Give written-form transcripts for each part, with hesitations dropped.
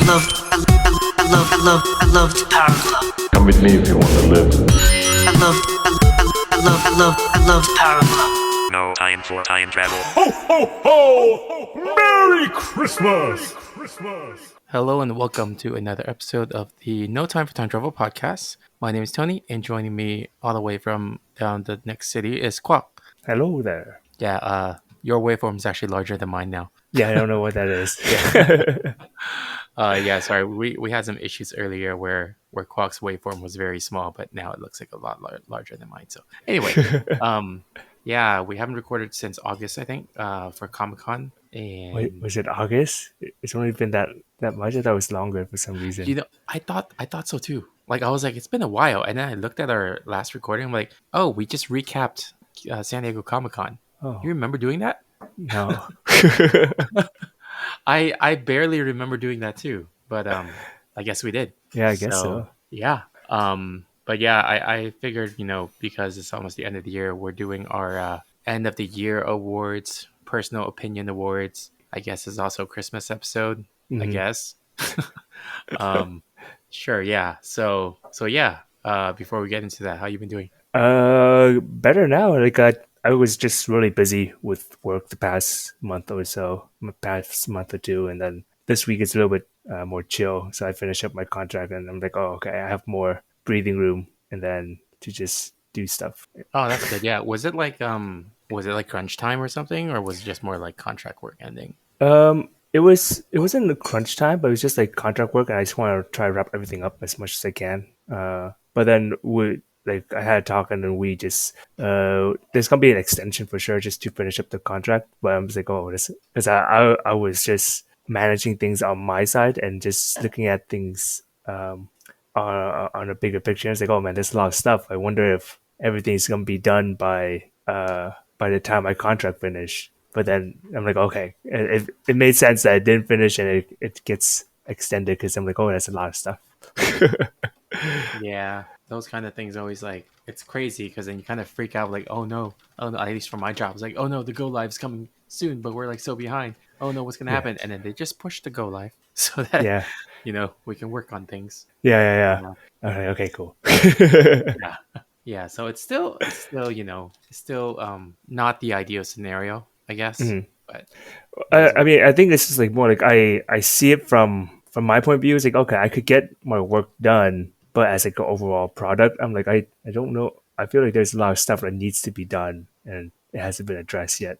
I loved Power Club. Come with me if you want to live. I loved Power Club. No time for time travel. Ho, ho, ho! Merry Christmas! Hello and welcome to another episode of the No Time for Time Travel podcast. My name is Tony, and joining me all the way from down the next city is Quoc. Hello there. Yeah, your waveform is actually larger than mine now. Yeah, I don't know what that is. Yeah. Sorry, we had some issues earlier where Quoc's waveform was very small, but now it looks like a lot larger than mine. So anyway, yeah, we haven't recorded since August, I think, for Comic-Con. And Wait, was it August? It's only been that much. I thought it was longer for some reason. you know, I thought so too. Like I was like, it's been a while, and then I looked at our last recording. I'm like, oh, we just recapped San Diego Comic-Con. Oh, You remember doing that? no. I barely remember doing that too, but I guess we did. Yeah, I guess so. Yeah. But yeah, I figured, because it's almost the end of the year, we're doing our end of the year awards, personal opinion awards. I guess is also a Christmas episode. I Mhm. guess. Sure. Yeah. So yeah. Before we get into that, how you been doing? Better now. Like I was just really busy with work the past month or so, past month or two, and then this week it's a little bit more chill. So I finished up my contract, and I'm like, oh, okay, I have more breathing room, and then to just do stuff. Oh, that's good. Yeah. Was it like crunch time or something, or was it just more like contract work ending? It wasn't the crunch time, but it was just like contract work, and I just want to try to wrap everything up as much as I can. But then I had a talk, and then we just there's gonna be an extension for sure, just to finish up the contract. But I'm just like, oh, this because I was just managing things on my side and just looking at things on a bigger picture. It's like, oh man, there's a lot of stuff. I wonder if everything's gonna be done by the time my contract finished. But then I'm like, okay, it made sense that it didn't finish and it gets extended because I'm like, oh, that's a lot of stuff. Yeah, those kind of things always like it's crazy because then you kind of freak out like, oh no, at least for my job, it's like, oh no, the go live's coming soon, but we're like so behind. Oh no, what's gonna Yeah. happen? And then they just push the go live so that Yeah, we can work on things. yeah. Okay, cool. Yeah, yeah. So it's still not the ideal scenario, I guess. Mhm. But I mean, I think this is like more like I see it from my point of view. It's like, okay, I could get my work done, but as like an overall product, I'm like, I don't know. I feel like there's a lot of stuff that needs to be done, and it hasn't been addressed yet.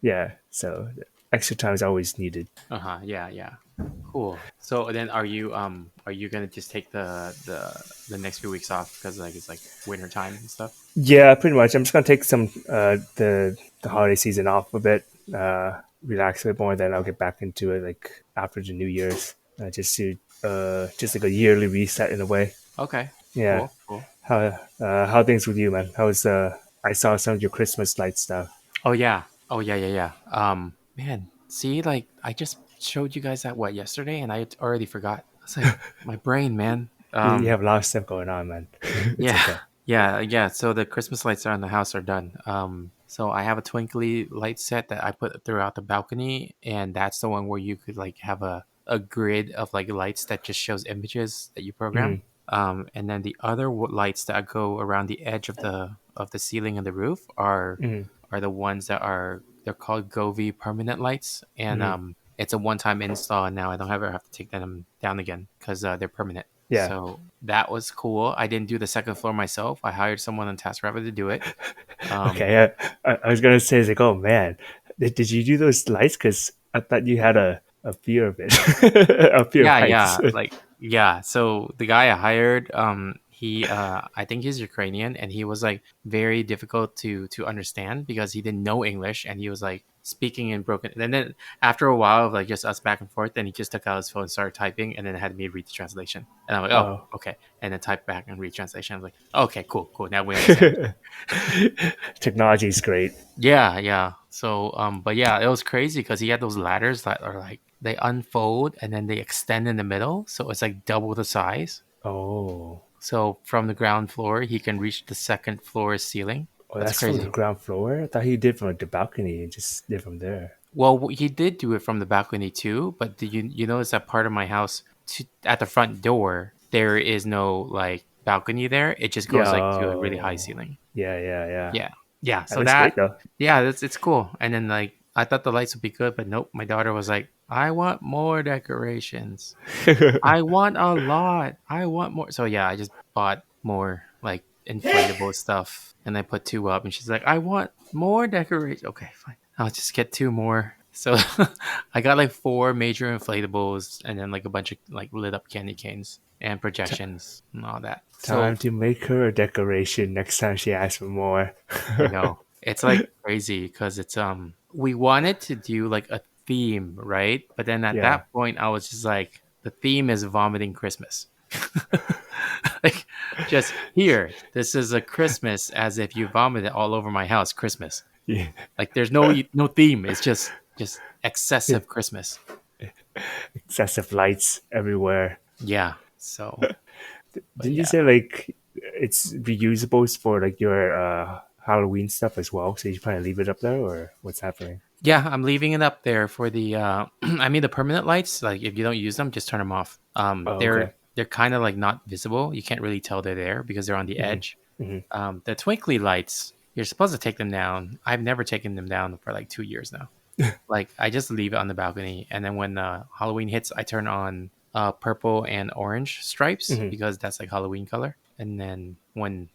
Yeah, so extra time is always needed. yeah. Cool. So then, are you gonna just take the next few weeks off because like it's like winter time and stuff? Yeah, pretty much. I'm just gonna take some the holiday season off a bit, relax a bit more, then I'll get back into it like after the New Year's, just to just like a yearly reset in a way. Okay. Yeah. Cool. How things with you, man? How's I saw some of your Christmas light stuff. Oh yeah. Yeah. Man, see, like I just showed you guys that yesterday, and I already forgot. It's like my brain, man. You have a lot of stuff going on, man. It's Yeah, okay. yeah. So the Christmas lights around the house are done. So I have a twinkly light set that I put throughout the balcony, and that's the one where you could like have a grid of like lights that just shows images that you program. Mhm. And then the other lights that go around the edge of the ceiling and the roof Mhm. are the ones they're called Govee permanent lights, and it's a one-time install, and now I don't ever have to take them down again because they're permanent. Yeah. So that was cool. I didn't do the second floor myself. I hired someone on TaskRabbit to do it. Okay. I was gonna say, it's like, oh man, did you do those lights? Because I thought you had a fear of it, a fear of heights. Yeah. So the guy I hired, he I think he's Ukrainian, and he was like very difficult to understand because he didn't know English, and he was like speaking in broken. And then after a while of like just us back and forth, then he just took out his phone and started typing, and then had me read the translation. And I'm like, oh, Oh. okay. And then type back and read translation. I'm like, okay, cool. Now we understand. Technology is great. Yeah. So, but yeah, it was crazy because he had those ladders that are like they unfold and then they extend in the middle, so it's like double the size. Oh, So from the ground floor, he can reach the second floor ceiling. oh, That's that's from the crazy. ground floor. I thought he did from like the balcony and just did from there. Well, he did do it from the balcony too, but did you notice that part of my house at the front door there is no like balcony there. It just goes like to a really high Yo. ceiling. Yeah. Yeah. Yeah. That So looks great that though. yeah, it's cool. And then like I thought the lights would be good, but nope. My daughter was like, I want more decorations. I want a lot. I want more. So yeah, I just bought more like inflatable stuff and I put two up and she's like, I want more decoration. Okay, fine. I'll just get two more. So I got like four major inflatables and then like a bunch of like lit up candy canes and projections and all that. Time So to make her a decoration next time she asks for more. I know it's like crazy because it's we wanted to do like a theme, right? But then at Yeah. that point, I was just like, the theme is vomiting Christmas. Like, just here, this is a Christmas as if you vomited all over my house. Christmas, Yeah. like there's no theme. It's just excessive Christmas. Excessive lights everywhere. Yeah. So, but Didn't you yeah, say like it's reusable for like your Halloween stuff as well? So you probably leave it up there, or what's happening? yeah, I'm leaving it up there for the. I mean, the permanent lights. Like, if you don't use them, just turn them off. Oh, okay. They're kind of like not visible. You can't really tell they're there because they're on the edge. Hmm. The twinkly lights, you're supposed to take them down. I've never taken them down for like 2 years now. Like I just leave it on the balcony, and then when Halloween hits, I turn on purple and orange stripes Hmm. because that's like Halloween color. And then when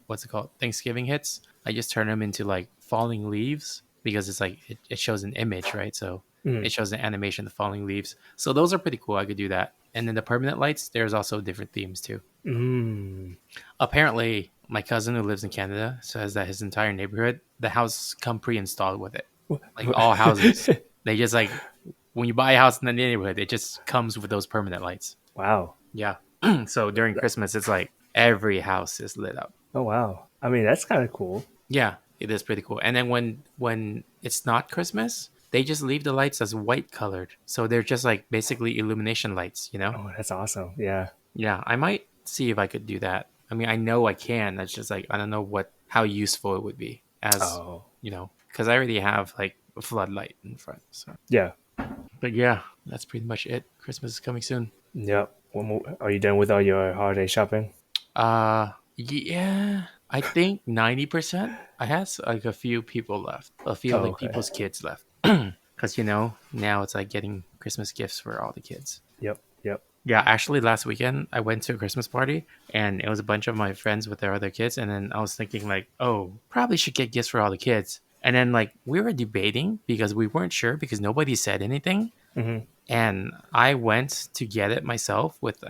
what's it called, Thanksgiving hits, I just turn them into like falling leaves because it's like it shows an image, right? So Hmm. it shows an animation of falling leaves. So those are pretty cool. I could do that. And then the permanent lights, there's also different themes too. Mm. Apparently, my cousin who lives in Canada says that his entire neighborhood, the house come pre-installed with it. Like all houses, they just like when you buy a house in the neighborhood, it just comes with those permanent lights. Wow. Yeah. So during Christmas, it's like every house is lit up. Oh wow. I mean, that's kind of cool. Yeah, it is pretty cool. And then when it's not Christmas, they just leave the lights as white colored. So they're just like basically illumination lights, you know? Oh, that's awesome. Yeah. Yeah, I might see if I could do that. I mean, I know I can. That's just like I don't know how useful it would be as, Oh, because I already have like a floodlight in front. So, yeah. but yeah, that's pretty much it. Christmas is coming soon. Yep. Are you done with all your holiday shopping? Yeah, I think 90%. I have like a few people left, a few Oh, like okay. people's kids left, because now it's like getting Christmas gifts for all the kids. Yep. Yep. Yeah, actually, last weekend I went to a Christmas party and it was a bunch of my friends with their other kids. And then I was thinking, like, oh, probably should get gifts for all the kids. And then, like, we were debating because we weren't sure because nobody said anything. Hmm. And I went to get it myself with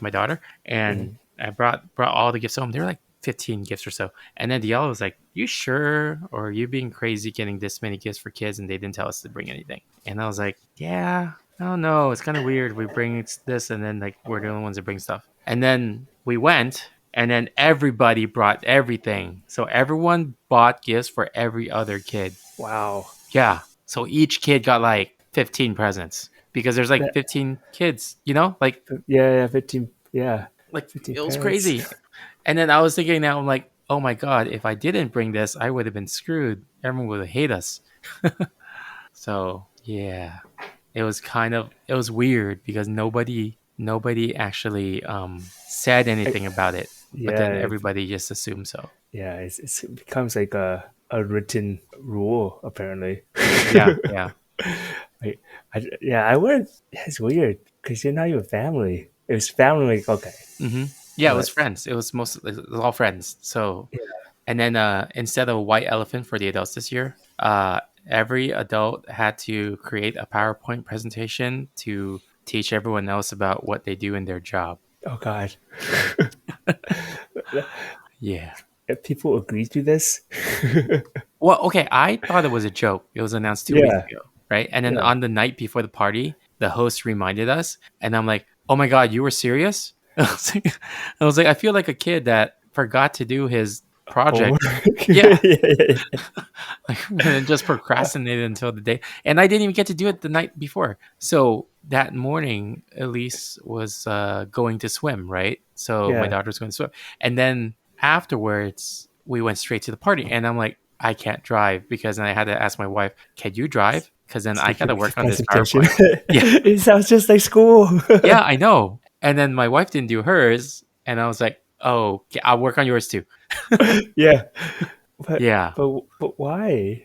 my daughter. Hmm. And I brought all the gifts home. There were like 15 gifts or so. And then Diallo was like, you sure? Or are you being crazy getting this many gifts for kids? And they didn't tell us to bring anything. And I was like, yeah. I don't know. It's kind of weird. We bring this, and then like we're the only ones that bring stuff. And then we went, and then everybody brought everything. So everyone bought gifts for every other kid. Wow. Yeah. So each kid got like 15 presents because there's like That, 15 kids. You know, like yeah. 15. Yeah. like 15 it was parents. crazy. And then I was thinking now, I'm like, oh my god, if I didn't bring this, I would have been screwed. Everyone would have hated us. So yeah. It was weird because nobody actually said anything about it, but then Yeah. everybody just assumed so. Yeah. It becomes like a written rule apparently. Yeah, yeah. Like, yeah. I would. It's weird because you're not even family. It was family. Like, okay. Yeah, it was But friends. It was all friends. So, yeah. and then instead of a white elephant for the adults this year, every adult had to create a PowerPoint presentation to teach everyone else about what they do in their job. Oh God. Yeah. If people agree to this. Well, okay, I thought it was a joke. It was announced 2 weeks Yeah. ago, right? And then Yeah. on the night before the party, the host reminded us, and I'm like, "Oh my god, you were serious?" I was like, I feel like a kid that forgot to do his project. Homework. Yeah, Yeah. like, and just procrastinated until the day, and I didn't even get to do it the night before. So that morning, Elise was going to swim, right? So my Yeah. daughter was going to swim, and then afterwards, we went straight to the party, and I'm like, I can't drive because then I had to ask my wife, "Can you drive?" Because then I got to The work on this presentation. PowerPoint. Yeah, It sounds just like school. yeah, I know. And then my wife didn't do hers, and I was like, "Oh, okay, I'll work on yours too." Yeah, but Yeah. but why?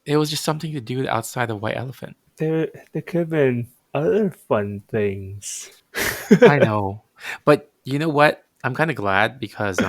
It was just something to do outside the white elephant. There could have been other fun things. I know. But you know what? I'm kind of glad because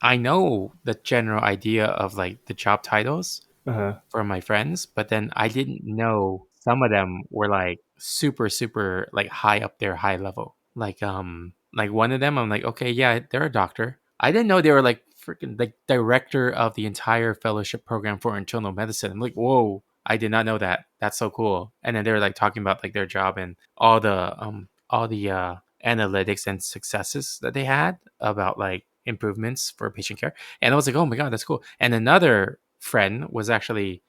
I know the general idea of like the job titles Uh-huh. from my friends, but then I didn't know some of them were like super super like high up there, high level. Like one of them I'm like, okay, yeah, they're a doctor. I didn't know they were like freaking like director of the entire fellowship program for internal medicine. I'm like, whoa, I did not know that. That's so cool. And then they were like talking about like their job and all the analytics and successes that they had about like improvements for patient care. And I was like, oh my god, that's cool. And another friend was actually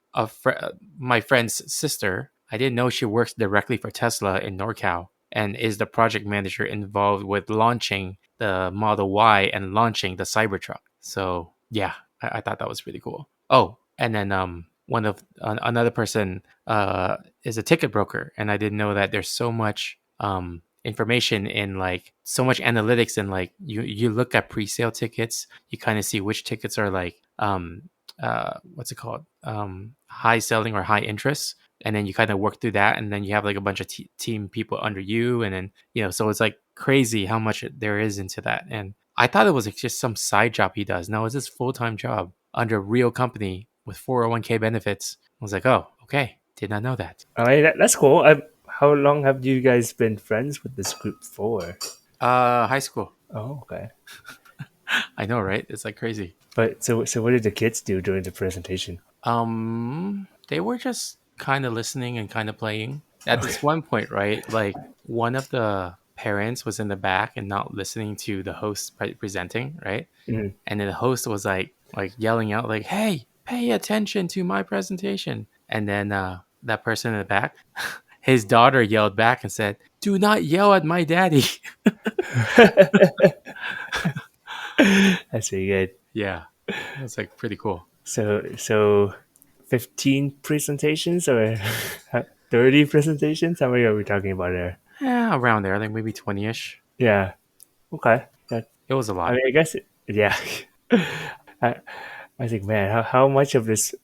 my friend's sister. I didn't know she works directly for Tesla in NorCal and is the project manager involved with launching the Model Y and launching the Cybertruck. So yeah, I thought that was really cool. Oh, and then one of another person is a ticket broker, and I didn't know that there's so much information in like so much analytics and like you look at pre-sale tickets, you kind of see which tickets are like what's it called, high selling or high interest, and then you kind of work through that, and then you have like a bunch of team people under you, and then so it's like crazy how much there is into that. And I thought it was like just some side job he does. No, it's his full-time job under a real company with 401k benefits. I was like, oh, okay, did not know that. I mean, that's cool. How long have you guys been friends with this group for? High school. Oh, okay. I know, right? It's like crazy. But so what did the kids do during the presentation? They were just kind of listening and kind of playing. At Okay. this one point, right? Like one of the parents was in the back and not listening to the host presenting, right? Mhm. And then the host was like yelling out, like, "Hey, pay attention to my presentation!" And then that person in the back, his daughter yelled back and said, "Do not yell at my daddy." That's pretty good. Yeah, that's like pretty cool. So 15 presentations or 30 presentations? How many are we talking about there? Yeah, around there, like maybe 20ish. Yeah. Okay. That, It was a I lot. mean, I guess, yeah. I, I think, man, how much of this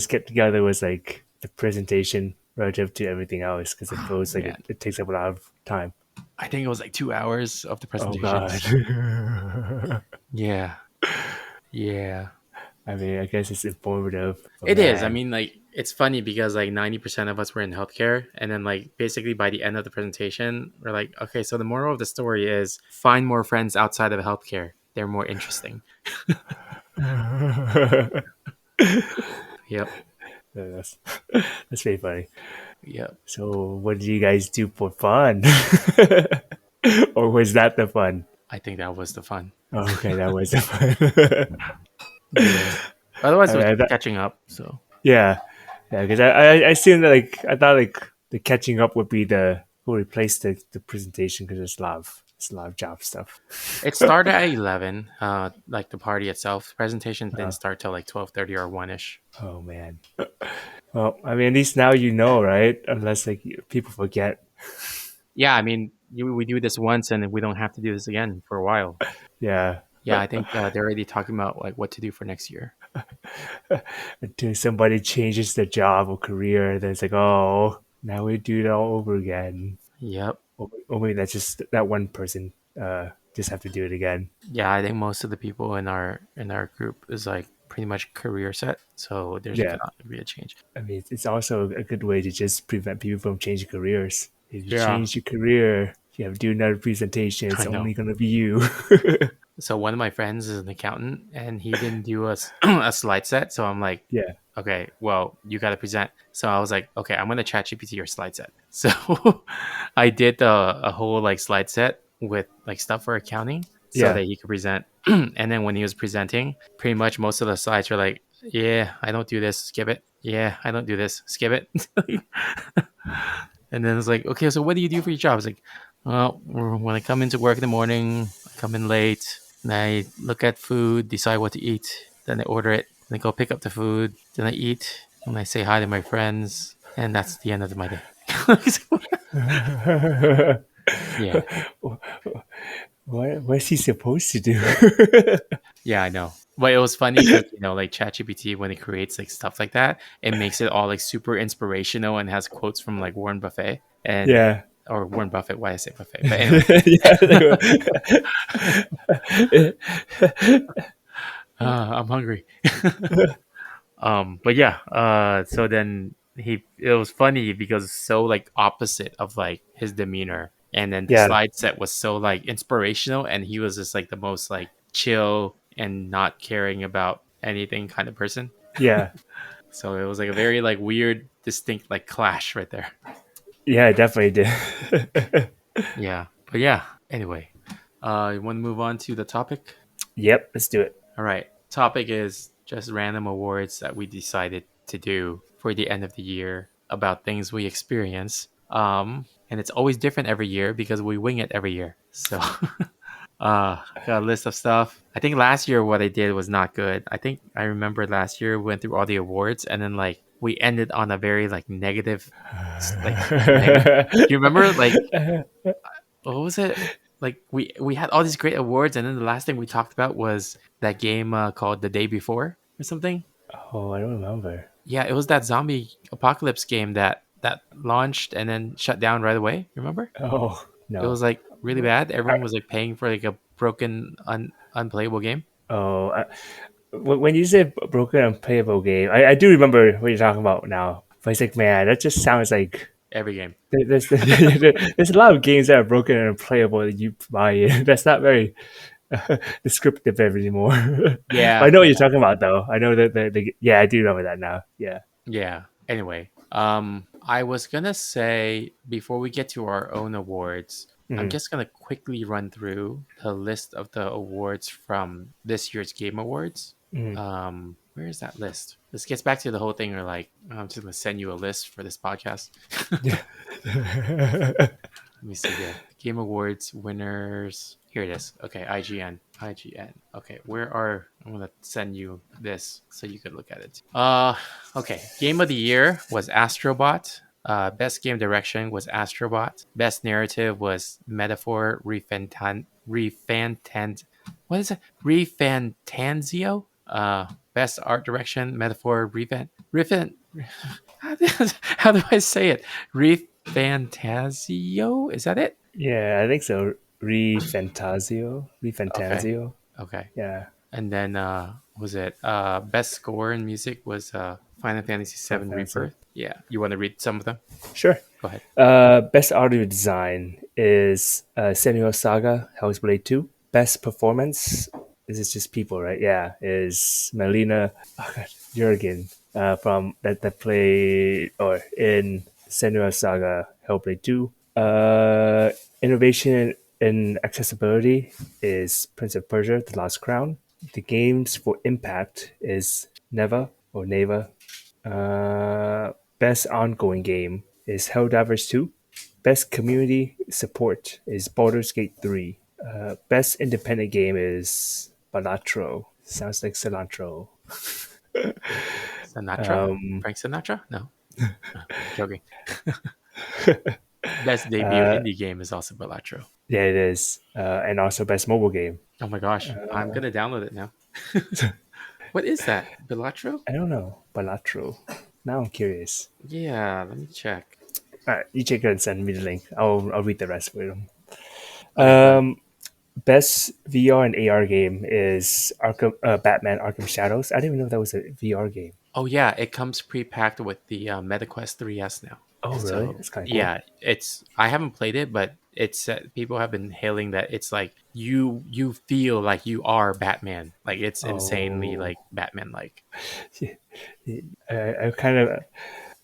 get together was like the presentation relative to everything else? Because it feels like Man, it takes up a lot of time. I think it was like 2 hours of the Oh, God. presentations. Yeah. Yeah. I mean, I guess it's informative, but It is. I man, mean, like, it's funny because like 90% of us were in healthcare. And then, like, basically by the end of the presentation, we're like, okay, so the moral of the story is find more friends outside of healthcare. They're more interesting. Yep. that's, that's pretty funny. Yep. So, what did you guys do for fun? Or was that the fun? I think that was the fun. Oh, okay, that was the fun. Yeah. Otherwise, I it was mean, just catching up. So, yeah, yeah, because I assumed that like I thought like the catching up would be the who replaced the presentation because it's a lot of job stuff. it started at 11, like the party itself. Presentation Uh, didn't start till like 12:30 or 1ish. oh man. Well, I mean, at least now you know, right? Unless like people forget. Yeah, I mean, we do this once and we don't have to do this again for a while. Yeah. Yeah, I think they're already talking about like what to do for next year. Until somebody changes their job or career, then it's like, oh, now we do it all over again. Yep. Or maybe that's just that one person just have to do it again. Yeah, I think most of the people in our group is like pretty much career set, so there's Yeah. not gonna be a change. I mean, it's also a good way to just prevent people from changing careers. If you Yeah, change your career, you have to do another presentation. It's I know. only going to be you. So one of my friends is an accountant, and he didn't do a slide set. So I'm like, Yeah. okay, well, you got to present. So I was like, okay, I'm gonna chat GPT your slide set. So I did a whole like slide set with like stuff for accounting so Yeah. that he could present. And then when he was presenting, pretty much most of the slides were like, yeah, I don't do this, skip it. Yeah, I don't do this, skip it. And then it's like, okay, so what do you do for your job? It's like, well, when I come into work in the morning, I come in late, and I look at food, decide what to eat, then I order it. then I go pick up the food, then I eat, and I say hi to my friends, and that's the end of my day. Yeah, What's he supposed to do? yeah, I know. But it was funny because like ChatGPT when it creates like stuff like that, it makes it all like super inspirational and has quotes from like Warren Buffett and Yeah. or Warren Buffett. Why I say Buffett? But anyway, Yeah. I'm hungry. But yeah, so then it was funny because it's so like opposite of like his demeanor, and then the Yeah. slide set was so like inspirational, and he was just like the most like chill and not caring about anything kind of person. Yeah. So it was like a very like weird, distinct like clash right there. Yeah, it definitely did. Yeah, but yeah. Anyway, you want to move on to the topic? Yep, let's do it. All right. Topic is just random awards that we decided to do for the end of the year about things we experience. And it's always different every year because we wing it every year. So, got a list of stuff. I think last year what I did was not good. I think I remember last year we went through all the awards and then like we ended on a very like negative, like negative. Do you remember like what was it? Like we had all these great awards, and then the last thing we talked about was that game called The Day Before or something. Oh, I don't remember. Yeah, it was that zombie apocalypse game that launched and then shut down right away. Remember? Oh, It was no. like really bad. I, Everyone was like paying for like a broken, unplayable game. oh, when you say broken unplayable game, I do remember what you're talking about now. But it's like, man, that just sounds like Every game. there's a lot of games that are broken and unplayable that you buy in. That's not very descriptive anymore. But I Yeah, know what yeah. you're talking about, though. I know that yeah, I do remember that now. Yeah. Yeah. Anyway, I was gonna say before we get to our own awards, I'm Mhm. just gonna quickly run through the list of the awards from this year's Game Awards. Mhm. Where is that list? This gets back to the whole thing, or like I'm just gonna send you a list for this podcast. Let me see here. Game Awards winners. Here it is. Okay, IGN. IGN. Okay, where are I'm gonna send you this so you could look at it. Okay. Game of the year was Astrobot. Best game direction was Astrobot. Best narrative was Metaphor Refantan what is it? Refantanzio? Best art direction, Metaphor Refan how do I say it? Refantasio? Is that it? Yeah, I think so. Okay. Refantasio. Okay. Yeah, And then was it best score in music was Final Fantasy Final VII Fantasy. Rebirth. Yeah. You want to read some of them? Sure. Go ahead. Best audio design is Senua Saga Hellblade 2. Best performance, this is just people, right? Yeah, is Melina Jurgen from that play or in Senua Saga Hellblade 2. Innovation in accessibility is Prince of Persia: The Last Crown. The games for impact is Neva or Neva. Best ongoing game is Helldivers 2. Best community support is Baldur's Gate 3. Best independent game is Balatro. Sounds like cilantro. Sinatra? Um, Frank Sinatra? No. Joking. Best debut indie game is also Balatro. yeah, it is. And also best mobile game. Oh my gosh. I'm gonna download it now. What is that? Balatro? I don't know. Balatro. Now I'm curious. Yeah, let me check. All right, you check it and send me the link. I'll read the rest for you. Okay, go ahead. Best VR and AR game is Batman Arkham Shadows. I didn't even know that was a VR game. Oh yeah, it comes pre-packed with the MetaQuest 3S now. Oh, really? So That's kind of cool. yeah, it's I haven't played it, but it's people have been hailing that it's like you feel like you are Batman. Like it's insanely Oh, like Batman like. I kind of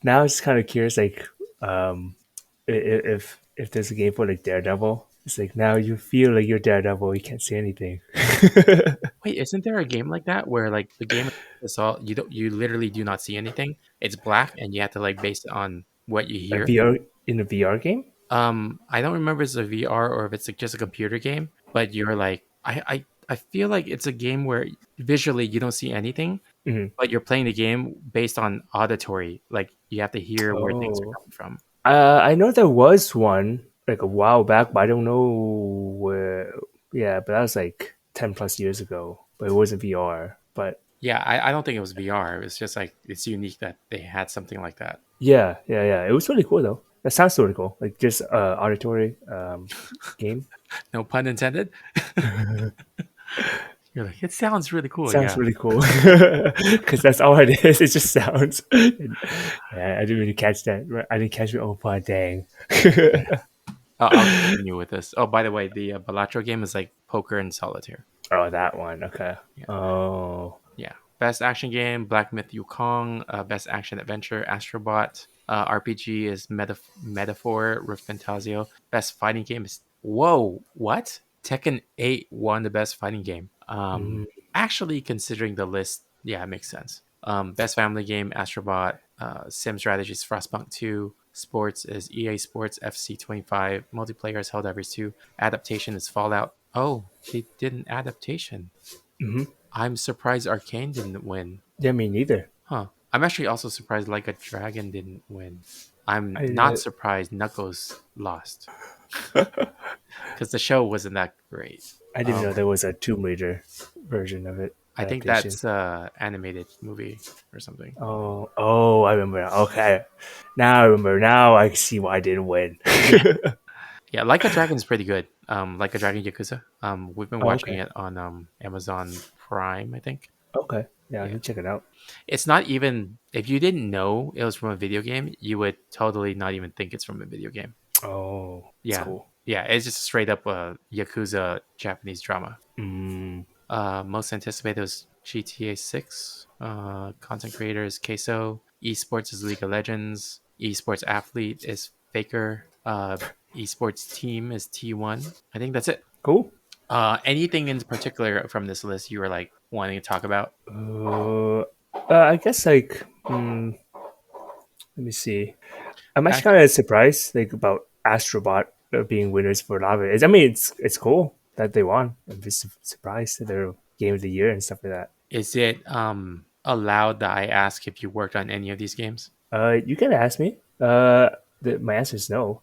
now it's kind of curious. Like, if there's a game for like Daredevil, it's like now you feel like you're Daredevil. You can't say anything. Wait, isn't there a game like that where like the game is all you literally do not see anything? It's black and you have to like base it on what you A hear. VR in a VR game? I don't remember if it's a VR or if it's like just a computer game, but you're like I feel like it's a game where visually you don't see anything, Mhm. but you're playing the game based on auditory. Like you have to hear where things are Oh. coming from. I know there was one like a while back, but I don't know where. Yeah, but that was like 10 plus years ago. But it wasn't VR. But Yeah, I don't think it was VR. It's just like it's unique that they had something like that. yeah, yeah, yeah. It was really cool though. That sounds really cool. Like just auditory game. No pun intended. You're like, it sounds really cool. Sounds Yeah. really cool because that's all it is. It just sounds. Yeah, I didn't really catch that. I didn't catch it. Oh, my dang. I'll continue with this. Oh, by the way, the Balatro game is like poker and solitaire. Oh, that one. Okay. Yeah. Oh. Yeah. Best action game, Black Myth Wukong. Best action adventure, Astrobot. RPG is Metaphor with Fantasio. Best fighting game is whoa, what? Tekken 8 won the best fighting game. Mm, Actually, considering the list, yeah, it makes sense. Best family game, Astrobot. Sim Strategies, Frostpunk 2. Sports is EA Sports FC 25. Multiplayer is Helldivers 2. Adaptation is Fallout. Oh, they did an adaptation. hmm. I'm surprised Arcane didn't win. Yeah, me neither. Huh. I'm actually also surprised Like a Dragon didn't win. I'm I not surprised Knuckles lost because the show wasn't that great. I didn't know there was a Tomb Raider version of it I think adaptation. that's animated movie or something. Oh, oh, I remember. Okay, now I remember. Now I see why I didn't win. Yeah, yeah. Like a Dragon is pretty good. Like a Dragon Yakuza. We've been Oh, watching okay, it on Amazon Prime, I think. okay. Yeah, I Yeah, need to check it out. it's not even if you didn't know it was from a video game, you would totally not even think it's from a video game. Oh, it's Yeah, cool. yeah. It's just straight up a Yakuza Japanese drama. Mm, Most anticipated was GTA 6. Content creators Queso. Esports is League of Legends. Esports athlete is Faker. Esports team is T1. I think that's it. cool. Anything in particular from this list you were like wanting to talk about? I guess like, let me see. I'm I, actually kind of surprised like about Astrobot being winners for a lot of it. I mean, it's cool that they won. I'm just surprised that they're game of the year and stuff like that. is it allowed that I ask if you worked on any of these games? You can ask me. My answer is no.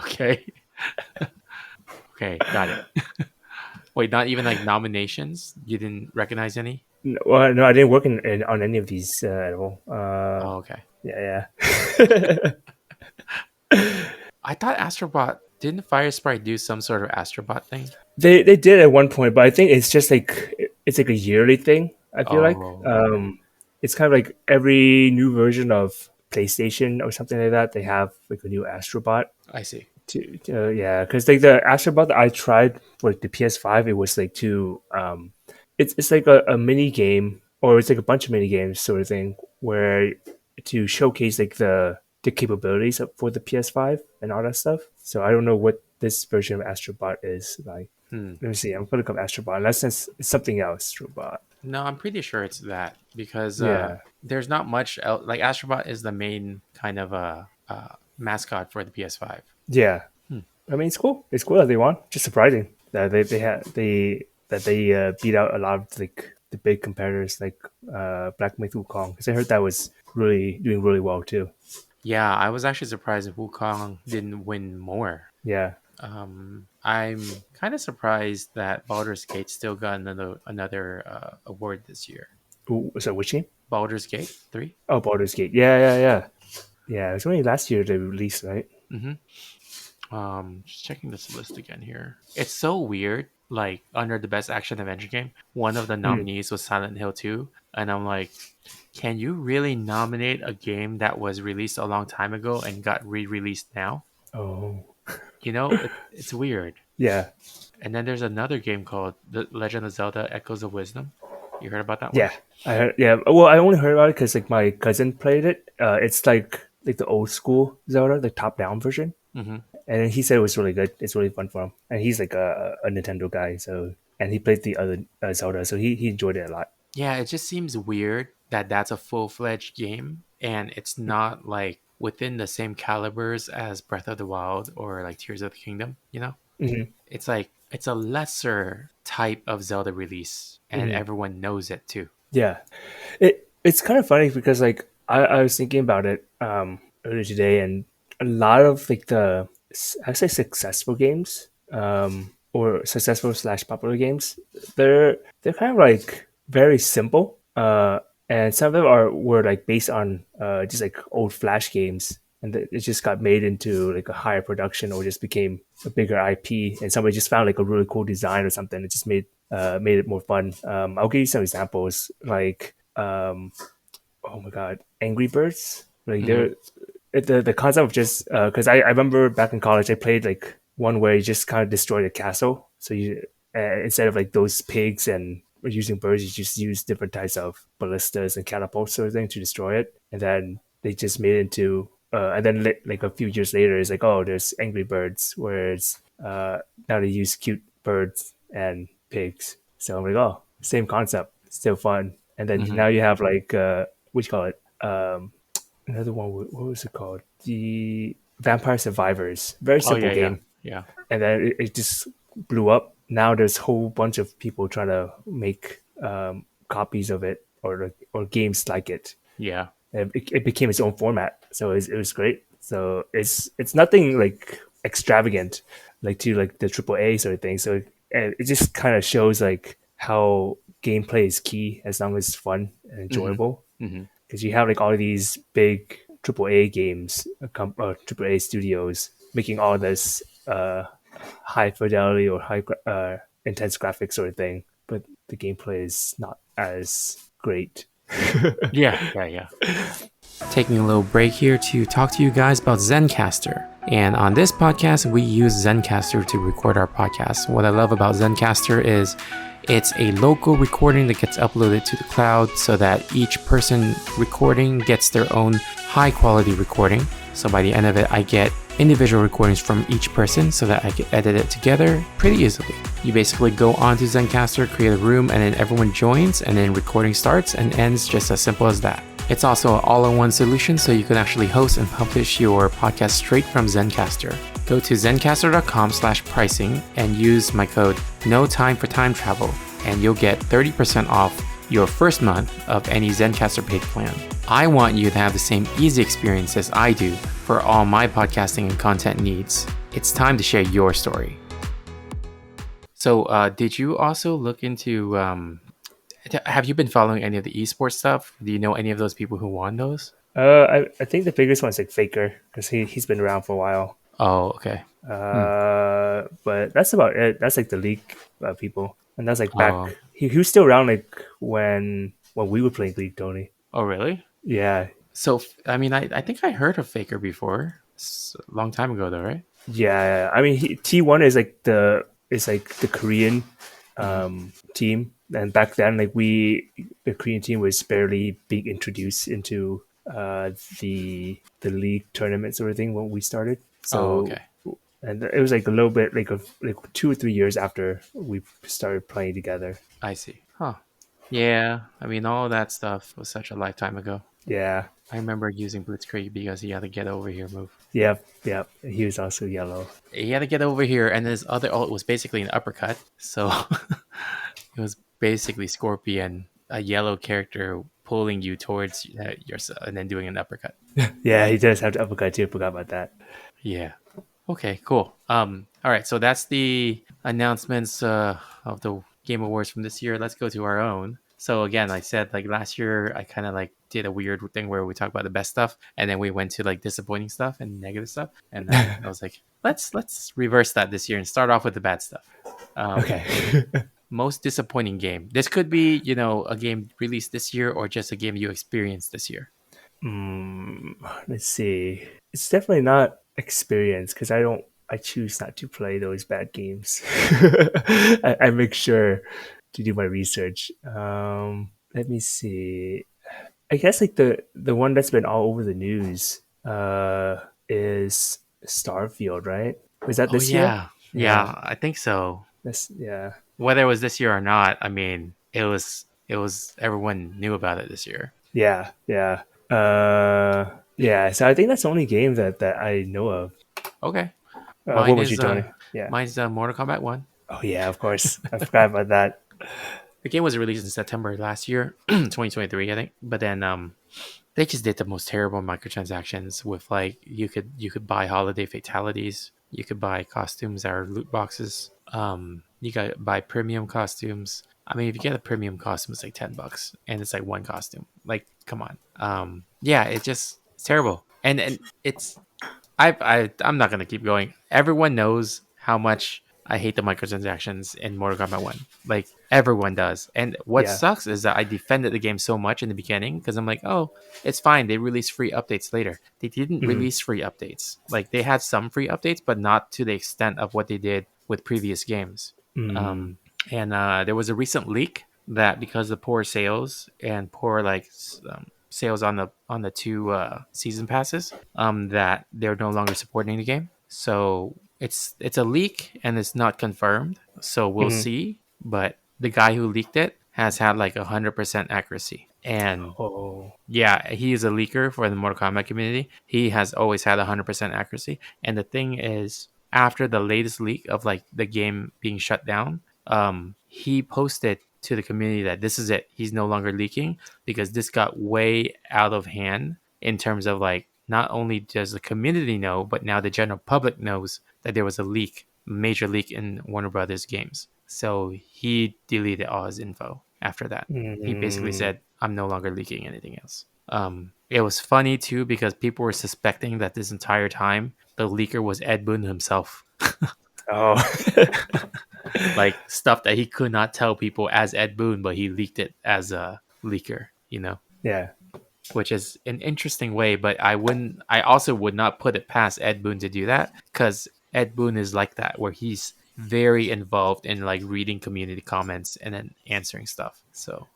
Okay. Okay, got it. Wait, not even like nominations? You didn't recognize any? No, well, no, I didn't work on any of these at all. Oh, okay. Yeah, yeah. I thought Astrobot didn't Fire Sprite do some sort of Astrobot thing? They did at one point, but I think it's just like it's like a yearly thing. I feel like Oh, okay. it's kind of like every new version of PlayStation or something like that. They have like a new Astrobot. I see. Yeah, because like the Astrobot that I tried for like, the PS5, it was like it's like a mini game or it's like a bunch of mini games sort of thing where to showcase like the capabilities for the PS5 and all that stuff. So I don't know what this version of Astrobot is like. Hmm. Let me see. I'm gonna look up Astrobot unless it's something else. Astrobot. No, I'm pretty sure it's that because Yeah, there's not much else. Like Astrobot is the main kind of mascot for the PS5. yeah. Hmm. I mean, it's cool. It's cool that they won. Just surprising that they beat out a lot of like the big competitors like Black Myth Wukong because I heard that was really doing really well too. Yeah, I was actually surprised if Wukong didn't win more. Yeah. I'm kind of surprised that Baldur's Gate still got another award this year. Ooh, so which game? Baldur's Gate 3. Oh, Baldur's Gate. Yeah, yeah, yeah. Yeah, it was only last year they released, right? Mm-hmm. Just checking this list again here. It's so weird. Like under the best action adventure game, one of the Mm. nominees was Silent Hill 2, and I'm like, can you really nominate a game that was released a long time ago and got re-released now? Oh, You know, it's weird. yeah, And then there's another game called The Legend of Zelda: Echoes of Wisdom. You heard about that one? yeah. I heard. Yeah. Well, I only heard about it because like my cousin played it. It's like the old school Zelda, the top down version, Mm-hmm. and he said it was really good. It's really fun for him, and he's like a Nintendo guy, so and he played the other Zelda, so he enjoyed it a lot. Yeah, it just seems weird that that's a full-fledged game and it's not like within the same calibers as Breath of the Wild or like Tears of the Kingdom, you know? Hmm. It's like it's a lesser type of Zelda release, and everyone knows it too. Yeah, it's kind of funny because like I was thinking about it earlier today, and a lot of like I say successful games or successful slash popular games, they're kind of like very simple, and some of them were like based on just like old Flash games. And it just got made into like a higher production, or just became a bigger IP, and somebody just found like a really cool design or something. It just made it more fun. I'll give you some examples, like oh my god, Angry Birds. Like Hmm. the concept of just because I remember back in college I played like one where you just kind of destroyed a castle. So you instead of like those pigs and using birds, you just use different types of ballistas and catapults sort of thing to destroy it. And then they just made it into and then like a few years later, it's like, oh, there's Angry Birds, whereas now they use cute birds and pigs. So I'm like, oh, same concept, still fun. And then Hmm. now you have like what you call it? Another one. What was it called? The Vampire Survivors. Very Oh simple yeah, yeah, game, yeah, and then it just blew up. Now there's a whole bunch of people trying to make copies of it, or games like it. yeah. And it became its own format, so it was great. So it's nothing like extravagant, like to like the AAA sort of thing. So it just kind of shows like how gameplay is key as long as it's fun and Hmm. enjoyable, Hmm. because you have like all these big AAA games, AAA studios making all this high fidelity or high intense graphics sort of thing, but the gameplay is not as great. Yeah, yeah, yeah. Taking a little break here to talk to you guys about Zencaster. And on this podcast, we use Zencaster to record our podcast. What I love about Zencaster is it's a local recording that gets uploaded to the cloud so that each person recording gets their own high quality recording. So by the end of it, I get individual recordings from each person so that I can edit it together pretty easily. You basically go onto Zencaster, create a room, and then everyone joins, and then recording starts and ends just as simple as that. It's also an all-in-one solution, so you can actually host and publish your podcast straight from Zencaster. Go to zencaster.com/pricing and use my code NOTIME4TIME-TRAVEL, and you'll get 30% off your first month of any Zencaster paid plan. I want you to have the same easy experience as I do for all my podcasting and content needs. It's time to share your story. So, did you also look into? Have you been following any of the esports stuff? Do you know any of those people who won those? I think the biggest one's like Faker, because he's been around for a while. Oh, okay. Hmm. But that's about it. That's like the league people, and that's like back. Oh, He was still around like when we were playing League, Tony. oh, really? Yeah, So, I mean, I think I heard of Faker before. It's a long time ago, though, right? yeah. I mean, T1 is like the Korean Hmm. team, and back then like the Korean team was barely being introduced into the league tournament sort of thing when we started. Oh, So okay. and it was like a little bit like 2 or 3 years after we started playing together. I see. Huh. Yeah. I mean, all that stuff was such a lifetime ago. Yeah, I remember using Blitzkrieg because he had to get over here move. yep. He was also yellow. He had to get over here, and his other ult was basically an uppercut. So it was basically Scorpion, a yellow character pulling you towards yourself, and then doing an uppercut. Yeah, he does have the uppercut too. Forgot about that. Yeah. Okay. Cool. All right. So that's the announcements of the Game Awards from this year. Let's go to our own. So again, I said like last year, I kind of like did a weird thing where we talked about the best stuff, and then we went to like disappointing stuff and negative stuff, and then I was like, let's reverse that this year and start off with the bad stuff. Um, Okay. Most disappointing game. This could be a game released this year or just a game you experienced this year. Let's see. It's definitely not experience, because I choose not to play those bad games. I make sure to do my research. Let me see. I guess like the one that's been all over the news is Starfield, right? Was that Oh this year? yeah, Yeah. yeah, I think so. That's yeah. Whether it was this year or not, I mean, it was everyone knew about it this year. Yeah. Yeah. Yeah. So I think that's the only game that I know of. Okay, What mine was you, is Tony? Yeah. mine's Mortal Kombat 1. Oh yeah, of course. I forgot about that. The game was released in September last year, 2023, I think. But then they just did the most terrible microtransactions with like you could buy holiday fatalities, you could buy costumes that are loot boxes, you got buy premium costumes. I mean, if you get a premium costume, it's like $10, and it's like one costume. Like, come on. Yeah, it's terrible, and it's I'm not gonna keep going. Everyone knows how much I hate the microtransactions in Mortal Kombat One. Like everyone does. And what Yeah. sucks is that I defended the game so much in the beginning because I'm like, oh, it's fine. They release free updates later. They didn't Mhm. release free updates. Like they had some free updates, but not to the extent of what they did with previous games. Mm. Um, and there was a recent leak that because of poor sales and poor like sales on the two season passes, that they're no longer supporting the game. So it's a leak and it's not confirmed. So we'll Mhm. see. But the guy who leaked it has had like 100% accuracy, and Oh. yeah, he is a leaker for the Mortal Kombat community. He has always had 100% accuracy. And the thing is, after the latest leak of like the game being shut down, he posted to the community that this is it. He's no longer leaking because this got way out of hand in terms of like not only does the community know, but now the general public knows that there was a leak, major leak in Warner Brothers games. So he deleted all his info after that. He basically Mm. said, I'm no longer leaking anything else. It was funny too because people were suspecting that this entire time the leaker was Ed Boon himself. Oh. Like stuff that he could not tell people as Ed Boon, but he leaked it as a leaker, Yeah. which is an interesting way. But I also would not put it past Ed Boon to do that because Ed Boon is like that, where he's very involved in like reading community comments and then answering stuff. So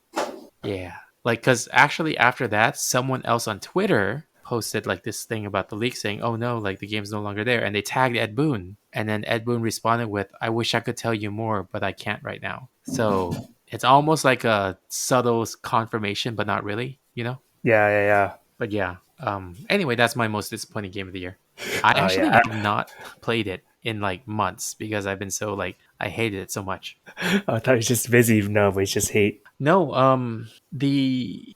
yeah. Like, because actually, after that, someone else on Twitter posted like this thing about the leak saying, oh no, like the game's no longer there. And they tagged Ed Boon. And then Ed Boon responded with, I wish I could tell you more, but I can't right now. So it's almost like a subtle confirmation, but not really, you know? Yeah, yeah, yeah. But yeah. Anyway, that's my most disappointing game of the year. I Oh actually yeah. have not played it in like months because I've been so like, I hated it so much. I thought it was just busy. No, but it's just hate. No, the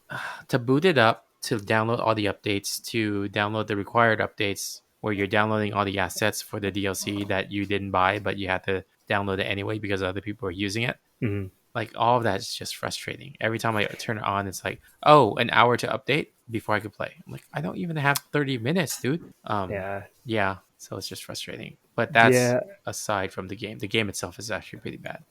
to boot it up, to download all the updates, to download the required updates, where you're downloading all the assets for the DLC that you didn't buy, but you had to download it anyway because other people are using it. Mhm. Like all of that is just frustrating. Every time I turn it on, it's like, oh, an hour to update before I could play. I'm like, I don't even have 30 minutes, dude. Yeah. Yeah, so it's just frustrating. But that's Yeah. aside from the game. The game itself is actually pretty bad.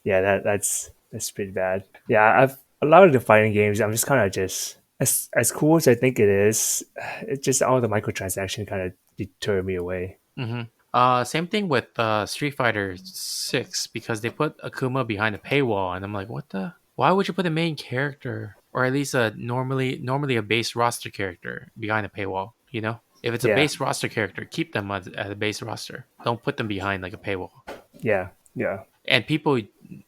Yeah, that's pretty bad. Yeah, I've a lot of the fighting games. I'm just kind of just as cool as I think it is. It's just all the microtransaction kind of deter me away. Mm-hmm. Same thing with Street Fighter 6 because they put Akuma behind a paywall, and I'm like, what the? Why would you put a main character or at least a normally a base roster character behind a paywall? If it's a Yeah, base roster character, keep them at a base roster. Don't put them behind like a paywall. yeah, yeah, And people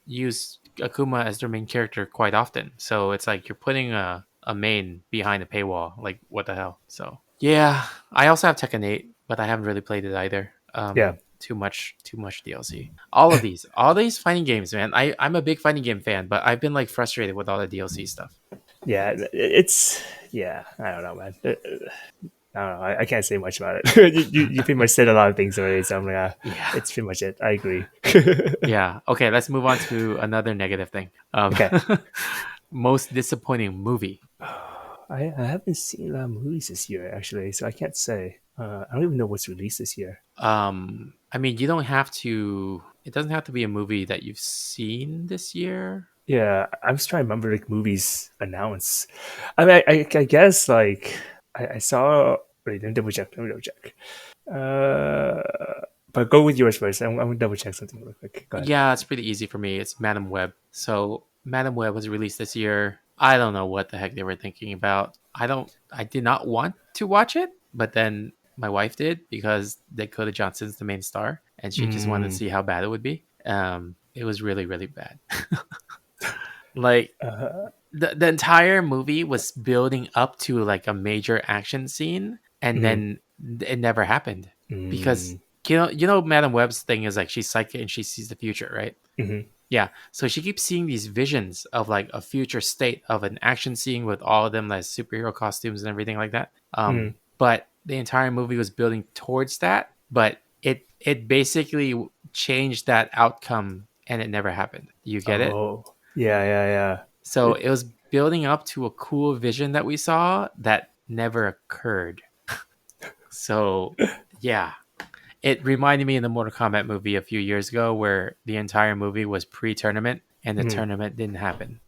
use Akuma as their main character quite often, so it's like you're putting a main behind a paywall. Like what the hell? So yeah, I also have Tekken 8, but I haven't really played it either. yeah, Too much DLC. All these fighting games, man. I'm a big fighting game fan, but I've been like frustrated with all the DLC stuff. yeah. It's yeah. I don't know, man. I don't know. I can't say much about it. You pretty much said a lot of things already, so I'm like, Yeah, it's pretty much it. I agree. yeah. Okay, let's move on to another negative thing. Okay. Most disappointing movie. I haven't seen a lot of movies this year actually, so I can't say. I don't even know what's released this year. I mean, you don't have to. It doesn't have to be a movie that you've seen this year. Yeah, I'm just trying to remember like movies announced. I mean, I guess like I saw. Wait, let me double check. Let me double check. But go with yours first. I'm gonna double check something real quick. Go ahead. Yeah, it's pretty easy for me. It's Madam Web. So Madam Web was released this year. I don't know what the heck they were thinking about. I did not want to watch it, but then my wife did because Dakota Johnson's the main star, and she just wanted to Mm, see how bad it would be. It was really, really bad. Like uh, the entire movie was building up to like a major action scene, and mm, then it never happened because mm, you know, Madam Web's thing is like she's psychic and she sees the future, right? Hmm. Yeah. So she keeps seeing these visions of like a future state of an action scene with all of them like superhero costumes and everything like that. Hmm. But the entire movie was building towards that, but it basically changed that outcome and it never happened. You get it? Oh, yeah, yeah, yeah. So it was building up to a cool vision that we saw that never occurred. So yeah, it reminded me of the Mortal Kombat movie a few years ago where the entire movie was pre-tournament and the Mhm. tournament didn't happen.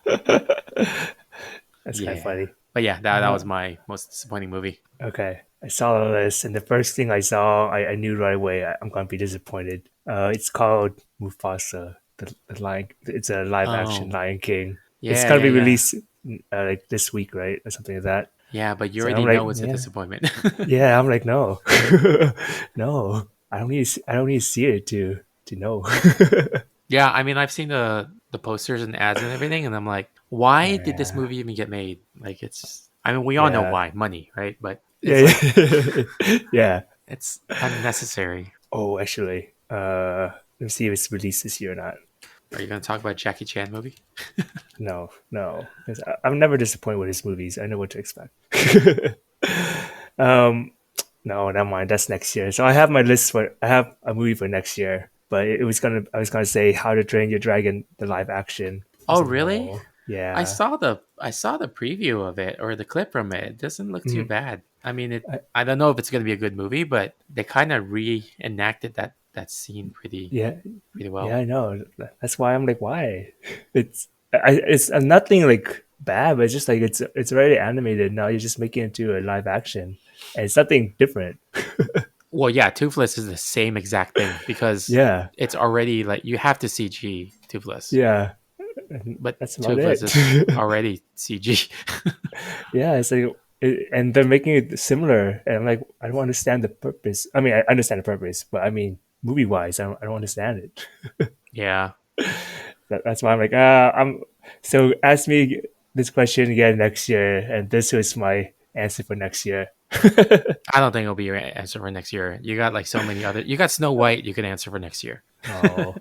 That's kind of Yeah. funny. But yeah, that Uh, was my most disappointing movie. okay, I saw the list, and the first thing I saw, I knew right away I'm gonna be disappointed. It's called Mufasa, the Lion. It's a live action Oh, Lion King. It's yeah, gonna yeah, be yeah. released like this week, right, or something like that. Yeah, but you So already I'm like, know it's a yeah, disappointment. yeah. I'm like, no, no. I don't need to see it to know. Yeah, I mean, I've seen the posters and ads and everything, and I'm like, why did this Yeah, movie even get made? Like, it's. I mean, we all know yeah, why, money, right? But it's yeah, like yeah. Yeah. it's unnecessary. Oh, actually, let's see if it's released this year or not. Are you gonna talk about Jackie Chan movie? No, no, 'cause I'm never disappointed with his movies. I know what to expect. um, no, never mind. That's next year. So I have my list for. I have a movie for next year, but it was gonna. I was gonna say How to Train Your Dragon, the live action. I Oh, said really? no. Yeah. I saw the preview of it or the clip from it. It doesn't look too Mhm. bad. I mean, it. I, I don't know if it's gonna be a good movie, but they kind of reenacted that scene yeah, pretty yeah. well. I know. That's why I'm like, why? It's nothing like bad, but it's just like it's already animated. Now you're just making it into a live action, and it's something different. Well, yeah, Toothless is the same exact thing because Yeah, it's already like you have to CG Toothless, yeah. And but that's about Toothless it. is already CG. Yeah, it's like, and they're making it similar, and I'm like, I don't understand the purpose. I mean, I understand the purpose, but I mean, movie wise, I don't understand it. Yeah, That's why I'm like, I'm. So ask me this question again next year, and this was my answer for next year. I don't think it'll be your answer for next year. You got like so many other. You got Snow White. You can answer for next year. Oh,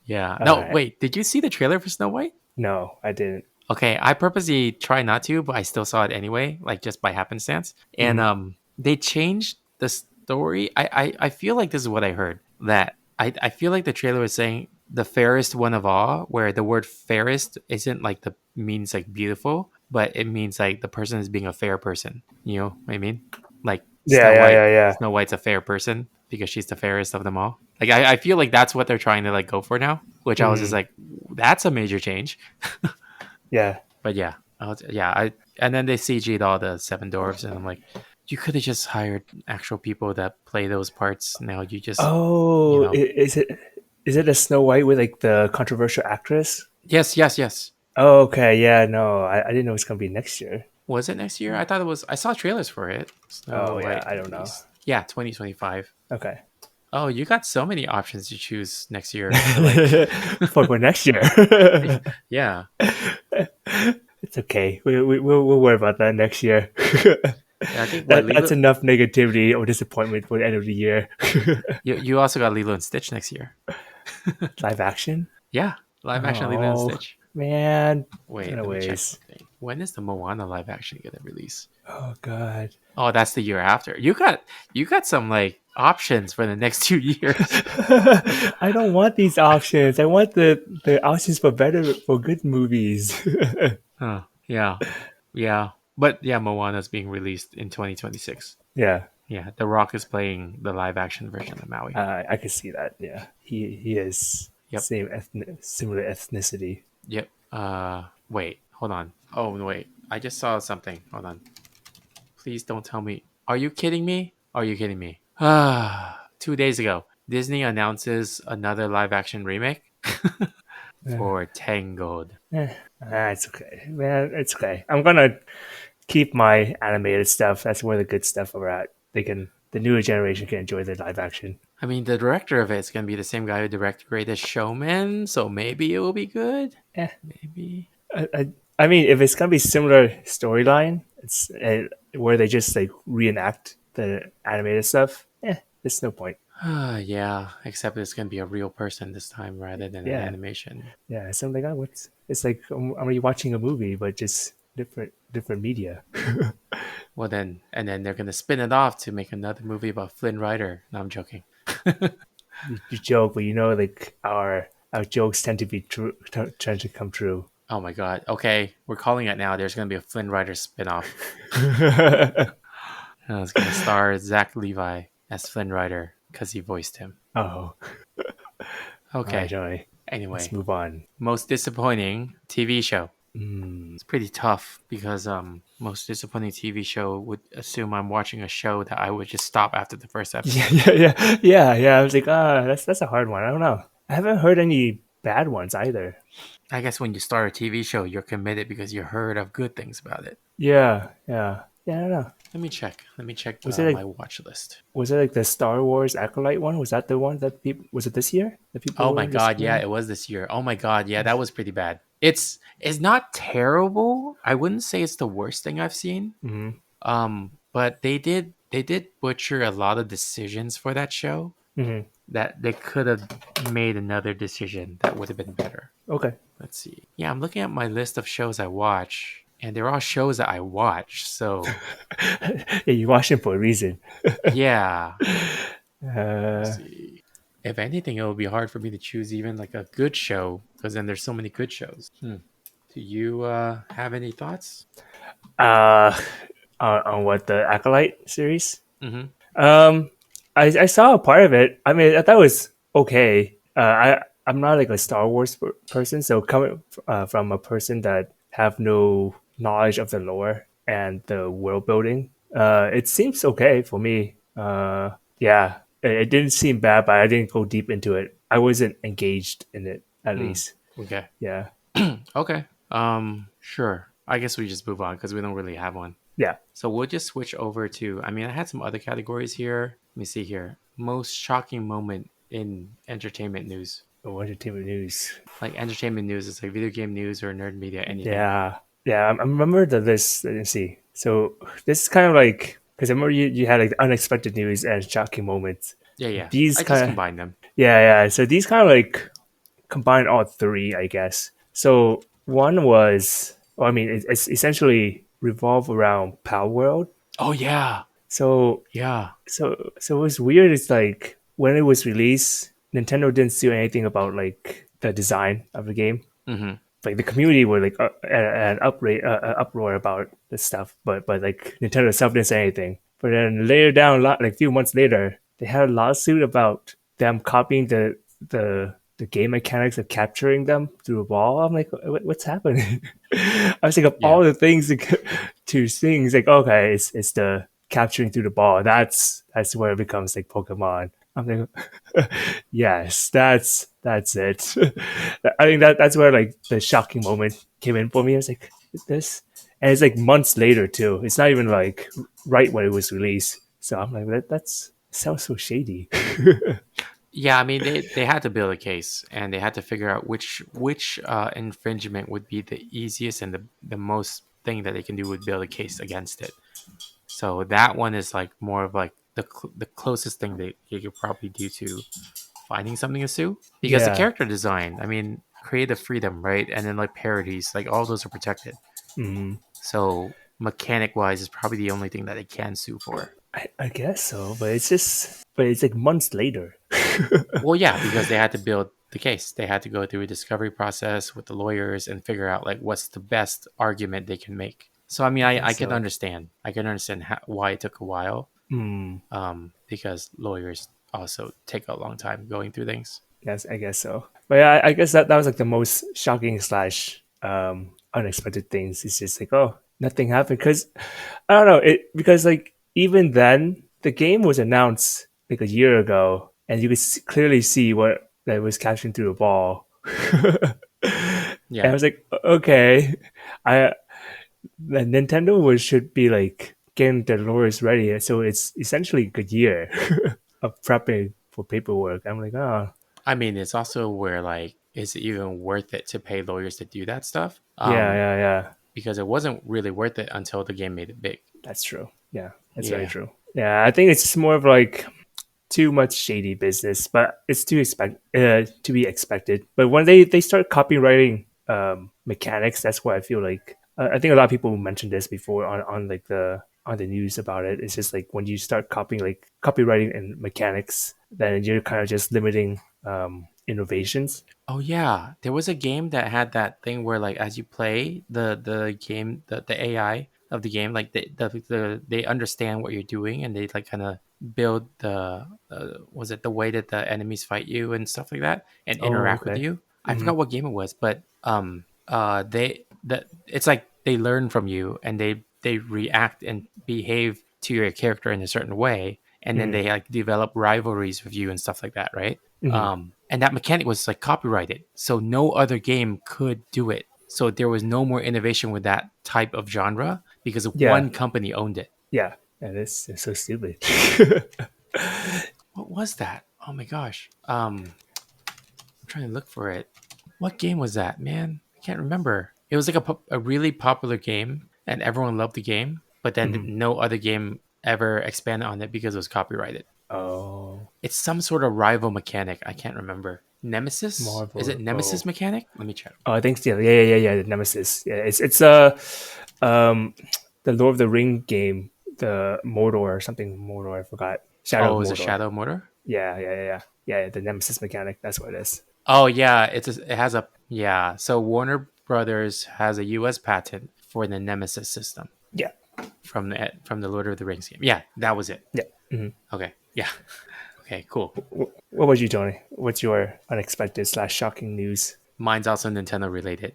Yeah. all No, right. wait. Did you see the trailer for Snow White? No, I didn't. Okay, I purposely try not to, but I still saw it anyway, like just by happenstance. And Mhm. they changed the story. I feel like this is what I heard. That I feel like the trailer was saying the fairest one of all, where the word fairest isn't like the means like beautiful, but it means like the person is being a fair person. You know what I mean? Like Yeah, Snow yeah, White. yeah, yeah, Snow White's a fair person because she's the fairest of them all. Like I feel like that's what they're trying to like go for now. Which I was just Mhm. like, that's a major change. Yeah. But yeah, I and then they CG'd all the seven dwarves, and I'm like, you could have just hired actual people that play those parts. Now you just, you Oh, know, is it a Snow White with like the controversial actress? yes, yes, yes. Oh, okay. Yeah, no, I didn't know it's gonna be next year. Was it next year? I thought it was. I saw trailers for it. Snow Oh yeah, White I don't know. release. Yeah, 2025. Okay. Oh, you got so many options to choose next year for like, For next year. yeah. It's okay. We'll worry about that next year. Yeah, I think what That's Lilo. enough negativity or disappointment for the end of the year. You also got Lilo and Stitch next year. Live action? Yeah, live action Lilo and Oh Stitch. man. Wait, let me check Anyways. something. When is the Moana live action gonna release? Oh god. Oh, that's the year after. You got some like options for the next 2 years. I don't want these options. I want the options for better for good movies. Huh. Yeah. Yeah. But yeah, Moana's being released in 2026. Yeah. Yeah, The Rock is playing the live action version of Maui. I can see that. Yeah. He is Yep. similar ethnicity. Yep. Wait, hold on. Oh, wait. I just saw something. Hold on. Please don't tell me. Are you kidding me? Are you kidding me? 2 days ago, Disney announces another live action remake for Tangled. It's okay. Man, it's okay. I'm gonna keep my animated stuff. That's where the good stuff are at. The newer generation can enjoy the live action. I mean, the director of it's going to be the same guy who directed Greatest Showman, so maybe it will be good. Eh, Maybe. I mean, if it's gonna be similar storyline, it's where they just like reenact the animated stuff, there's no point. Yeah, except it's gonna be a real person this time rather than an Yeah, animation. yeah. So I'm like, oh, what's? It's like I'm really watching a movie, but just different media. Well then, and then they're gonna spin it off to make another movie about Flynn Rider. No, I'm joking. You joke, but like our jokes tend to be true, tend to come true. Oh my god. Okay, we're calling it now. There's gonna be a Flynn Rider spin-off. It's gonna star Zach Levi as Flynn Rider because he voiced him. Oh, Okay. all right. Let's Anyway, move on. most disappointing TV show. Mm. It's pretty tough because most disappointing TV show would assume I'm watching a show that I would just stop after the first Yeah, episode. yeah. I was like, that's a hard one. I don't know. I haven't heard any bad ones either. I guess when you start a TV show, you're committed because you heard of good things about it. Yeah. I don't know. Let me check. Let me check Was it my like watch list. the Star Wars Acolyte one? Was that the one that people? Was it this year that people Oh were my god, yeah, disappointed? it was this year. Oh my god, yeah, that was pretty bad. It's not terrible. I wouldn't say it's the worst thing I've seen. Mm-hmm. But they did butcher a lot of decisions for that show Mm-hmm. that they could have made another decision that would have been better. Okay. Let's see. Yeah, I'm looking at my list of shows I watch, and they're all shows that I watch. So Yeah, you watch them for a reason. yeah, let's Uh, see. If anything, it would be hard for me to choose even like a good show because then there's so many good shows. Do you have any thoughts? uh, on what the Acolyte series? Mm-hmm. Um, I saw a part of it. I mean, I thought it was okay. I'm not like a Star Wars person, so coming from a person that have no knowledge of the lore and the world building, it seems okay for me. Yeah, it didn't seem bad, but I didn't go deep into it. I wasn't engaged in it at least. Okay. Yeah, Okay. Sure. I guess we just move on because we don't really have one. yeah. So we'll just switch over to. I mean, I had some other categories here. Let me see here. Most shocking moment in entertainment news. Oh, entertainment news. Like entertainment news is like video game news or nerd media, anything. Yeah. I remember the list. Let me see. So this is kind of like because I remember you had like unexpected news and shocking moments. Yeah, yeah. These I just kind of combined them. yeah. So these kind of like combine all three, I guess. So one was, well, I mean, it's essentially revolve around Power World. Oh yeah, So yeah. so what's weird is like when it was released, Nintendo didn't say anything about like the design of the game. Mm-hmm. Like the community were like an uproar about this stuff, but like Nintendo itself didn't say anything. But then later down, like a few months later, they had a lawsuit about them copying the game mechanics of capturing them through a ball. I'm like, what's happening? I was like, of Yeah, all the things to things, like okay, it's the capturing through the ball. That's where it becomes like Pokemon. I'm like, yes, that's it. I think that's where like the shocking moment came in for me. I was like, this, and it's like months later too. It's not even like right when it was released. So I'm like, that's sounds so shady. yeah. I mean, they had to build a case, and they had to figure out which infringement would be the easiest and the most thing that they can do would build a case against it. So that one is like more of like the closest thing that you could probably do to finding something to sue because the Yeah. character design, I mean, creative freedom, right? And then like parodies, like all those are protected. Mm, So mechanic wise is probably the only thing that they can sue for. I guess so, but it's like months later. Well, yeah, because they had to build the case. They had to go through a discovery process with the lawyers and figure out like what's the best argument they can make. So I mean, I Guess can so. understand. I can understand why it took a while. Mm, Because lawyers also take a long time going through things. yes, I guess so. But yeah, I guess that was like the most shocking slash unexpected things. It's just like, oh, nothing happened because I don't know it because like even then the game was announced like a year ago, and you could clearly see what that was capturing through a ball. And I Yeah. was like, okay, I the Nintendo should be like getting their lawyers ready, so it's essentially a year of prepping for paperwork. I'm like, oh, I mean, it's also where like, is it even worth it to pay lawyers to do that stuff? yeah. Because it wasn't really worth it until the game made it big. That's true. Yeah, that's very Yeah. true. Yeah, I think it's just more of like too much shady business, but it's to be expected. But when they start copywriting mechanics, that's why I feel like I think a lot of people mentioned this before on like the news about it. It's just like when you start copying like copywriting and mechanics, then you're kind of just limiting innovations. Oh yeah, there was a game that had that thing where like as you play the game, the AI of the game, like they understand what you're doing and they like kind of build the was it the way that the enemies fight you and stuff like that and Oh, interact with okay. you. I Hmm. forgot what game it was, but they that it's like they learn from you and they react and behave to your character in a certain way, and then Hmm. they like develop rivalries with you and stuff like that, right? Hmm. And that mechanic was like copyrighted, so no other game could do it. So there was no more innovation with that type of genre because Yeah, one company owned it. yeah. And it's so stupid. What was that? Oh my gosh. I'm trying to look for it. What game was that, man? I can't remember. It was like a really popular game, and everyone loved the game, but then Hmm. no other game ever expanded on it because it was copyrighted. Oh, It's some sort of rival mechanic. I can't remember. Nemesis? Is it Marvel. Nemesis Oh, mechanic? Let me check. oh, I think yeah, yeah. The Nemesis. Yeah, it's um, the Lord of the Ring game, the Mordor or something. Mordor, I forgot. Shadow of Oh, is it Mordor. Shadow Motor? Yeah. The Nemesis mechanic. That's what it is. Oh yeah, it has a yeah. So Warner Brothers has a U.S. patent for the Nemesis system Yeah, from the Lord of the Rings game. Yeah, that was it. yeah. Hmm. Okay, yeah, okay, cool. What about you, Tony? What's your unexpected slash shocking news? Mine's also Nintendo related.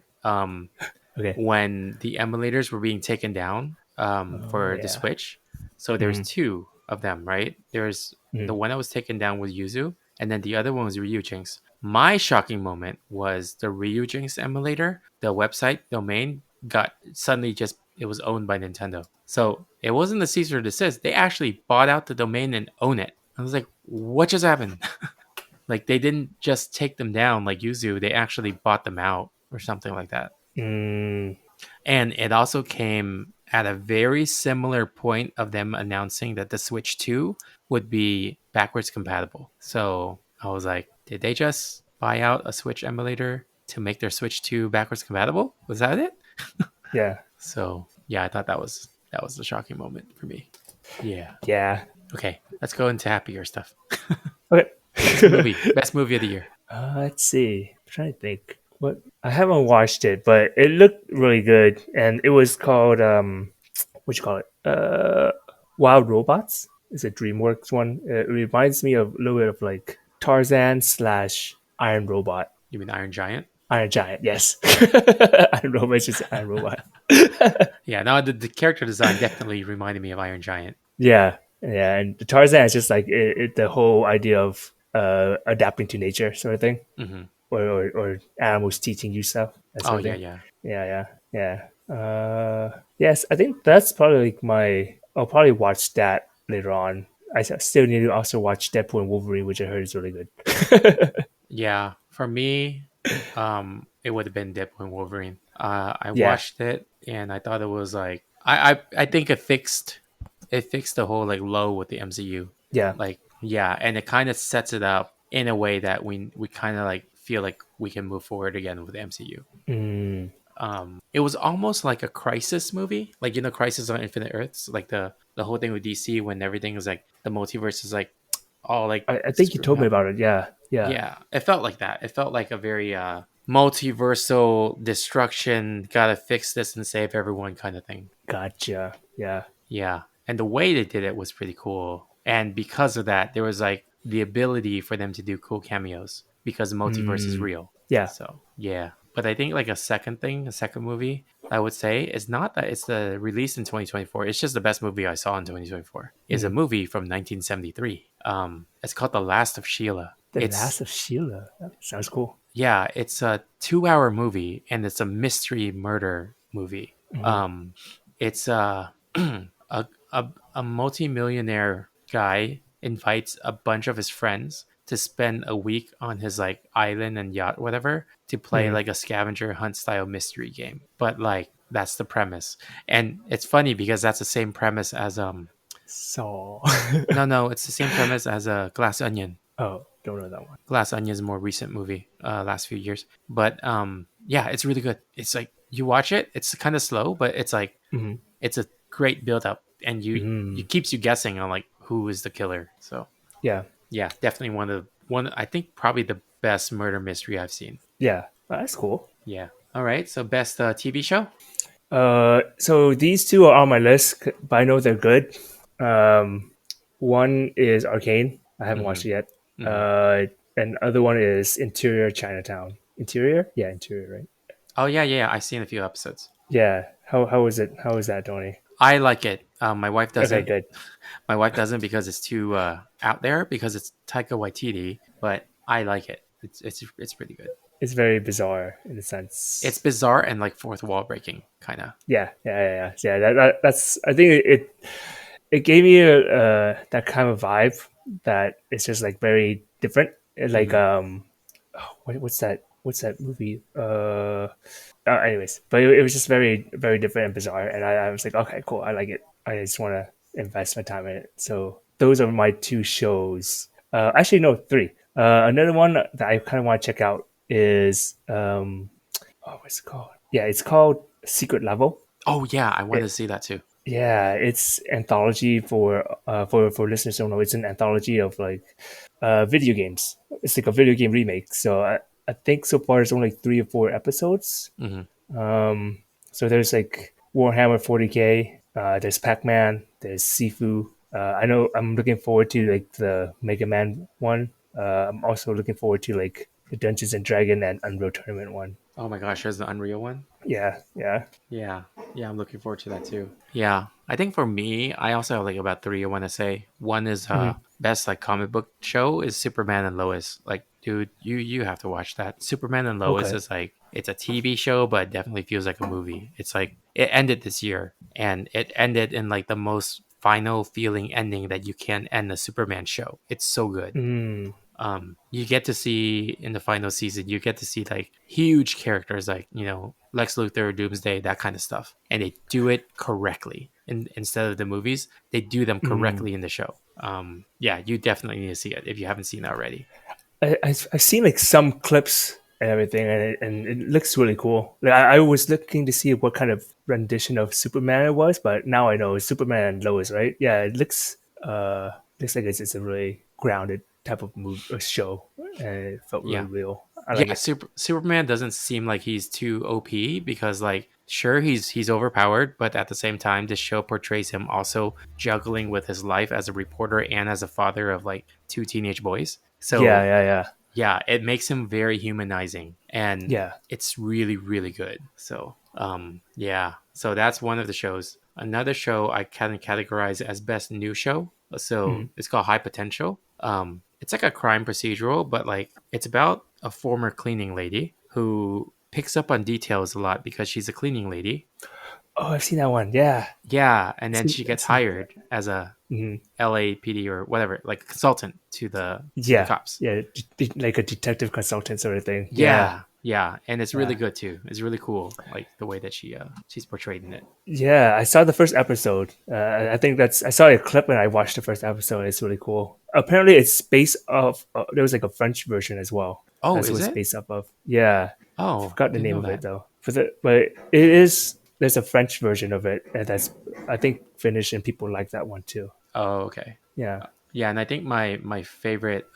Okay. When the emulators were being taken down Oh for the yeah. Switch, so there's Hmm. two of them, right? There's Hmm. the one that was taken down was Yuzu, and then the other one was Ryujinx. My shocking moment was the Ryujinx emulator. The website domain got suddenly just it was owned by Nintendo. So it wasn't the cease or desist. They actually bought out the domain and own it. I was like, what just happened? Like they didn't just take them down like Yuzu, they actually bought them out or something like that. Mm, And it also came at a very similar point of them announcing that the Switch 2 would be backwards compatible. So I was like, did they just buy out a Switch emulator to make their Switch 2 backwards compatible? Was that it? yeah. So yeah, I thought that was a shocking moment for me. Yeah. Yeah. Okay, let's go into happier stuff. Okay. Best movie of the year. Let's see. I'm trying to think. What I haven't watched it, but it looked really good, and it was called what you call it? Wild Robots. It's a DreamWorks one. It reminds me of a little bit of like Tarzan slash Iron Robot. You mean Iron Giant? Iron Giant, yes. Iron Robot is just Iron Robot. Yeah, no, the character design definitely reminded me of Iron Giant. Yeah, yeah, and the Tarzan is just like the whole idea of adapting to nature sort of thing. Hmm. Or animals teaching you stuff, that Oh sort of yeah, thing. yeah. Yeah. Yes, I think that's probably like my. I'll probably watch that later on. Still need to also watch Deadpool and Wolverine, which I heard is really good. Yeah, for me, it would have been Deadpool and Wolverine. I Yeah, watched it and I thought it was like I think it fixed the whole like low with the MCU. yeah. Like yeah, and it kind of sets it up in a way that we kind of like feel like we can move forward again with the MCU. Mm, It was almost like a crisis movie, like you know, Crisis on Infinite Earths, like the whole thing with DC when everything is like the multiverse is like all like I think you screwing told me up. about it. Yeah, yeah. Yeah, it felt like that. It felt like a very multiversal destruction, gotta fix this and save everyone kind of thing. Gotcha. Yeah. Yeah. And the way they did it was pretty cool. And because of that, there was like the ability for them to do cool cameos because the multiverse is Mm, real. yeah. So, yeah. But I think like a second movie, I would say is not that it's the release in 2024. It's just the best movie I saw in 2024. Is a Mm. movie from 1973. It's called The Last of Sheila. The It's Last of Sheila. That sounds cool. yeah, it's a 2 hour movie and it's a mystery murder movie. Hmm. Um, it's a, a multimillionaire guy invites a bunch of his friends to spend a week on his like island and yacht, whatever, to play Hmm. like a scavenger hunt style mystery game. But like that's the premise, and it's funny because that's the same premise as Saw. No, it's the same premise as a Glass Onion. Oh, don't know that one. Glass Onion is a more recent movie, last few years. But yeah, it's really good. It's like you watch it, it's kind of slow, but it's like Hmm. it's a great build up, and you Mm. it keeps you guessing on like who is the killer. So Yeah, yeah, definitely one I think probably the best murder mystery I've seen. yeah, that's cool. Yeah. All right. So best TV show. So these two are on my list, but I know they're good. Um, one is Arcane. I haven't Hmm. watched it yet. Hmm. And other one is Interior Chinatown. Interior? Yeah, Interior, right? Oh yeah. I've seen a few episodes. Yeah. How is it? How is that, Tony? I like it. My wife Okay, doesn't. good. My wife doesn't because it's too out there because it's Taika Waititi. But I like it. It's pretty good. It's very bizarre in a It's sense. bizarre and like fourth wall breaking kind of. Yeah. That's. I think it gave me that kind of vibe that it's just like very different. Like Hmm. what's that movie? Anyways, but it was just very different and bizarre, and I was like, okay, cool, I like it. I just want to invest my time in it. So those are my two shows. Actually, no, three. Another one that I kind of want to check out is oh, what's it called? Yeah, it's called Secret Level. Oh yeah, I wanted to It, see that too. yeah, it's anthology for listeners who don't know. It's an anthology of like video games. It's like a video game remake. So I think so far there's only 3 or 4 episodes. Hmm. So there's like Warhammer 40K. There's Pac-Man. There's Sifu. I know I'm looking forward to like the Mega Man one. I'm also looking forward to like the Dungeons and Dragon and Unreal Tournament one. Oh my gosh, there's the Unreal one. Yeah. Yeah, yeah, I'm looking forward to that too. Yeah, I think for me, I also have like about three I want to say. One is Hmm. best like comic book show is Superman and Lois. Like, dude, you have to watch that. Superman and Lois Okay. is like it's a TV show, but it definitely feels like a movie. It's like it ended this year, and it ended in like the most final feeling ending that you can end a Superman show. It's so good. Mm. You get to see in the final season, you get to see like huge characters like, Lex Luthor, Doomsday, that kind of stuff. And they do it correctly. Instead of the movies, they do them Mm. correctly in the show. Yeah, you definitely need to see it if you haven't seen it already. I've seen like some clips and everything, and it looks really cool. Like I was looking to see what kind of rendition of Superman it was, but now I know it's Superman and Lois, right? Yeah, it looks like it's a really grounded type of movie or show, and it felt really Yeah. real. I like Yeah, it. Superman doesn't seem like he's too OP because like sure he's overpowered, but at the same time the show portrays him also juggling with his life as a reporter and as a father of like two teenage boys. Yeah, So yeah, yeah, it makes him very humanizing and yeah, it's really, really good. So, yeah, so that's one of the shows. Another show I can categorize as best new show. yeah. So it's called High Potential. It's like a crime procedural, but like it's about a former cleaning lady who picks up on details a lot because she's a cleaning lady. Oh, I've seen that one. Yeah, Yeah, and then she I've gets seen that one. hired as a Hmm. LAPD or whatever, like a consultant to the Yeah, cops. yeah, like a detective consultant sort of thing. Yeah, Yeah, and it's really yeah. good too. It's really cool, like the way that she's portrayed in it. Yeah, I saw the first episode. I think I saw a clip and I watched the first episode. It's really cool. Apparently, it's based off. There was like a French version as well. Oh, That's what is it's it? based off of. Yeah, Oh, forgot the didn't name know of it that. though. But it is. There's a French version of it, and that's I think Finnish and people like that one too. Oh, okay. Yeah. Yeah, and I think my favorite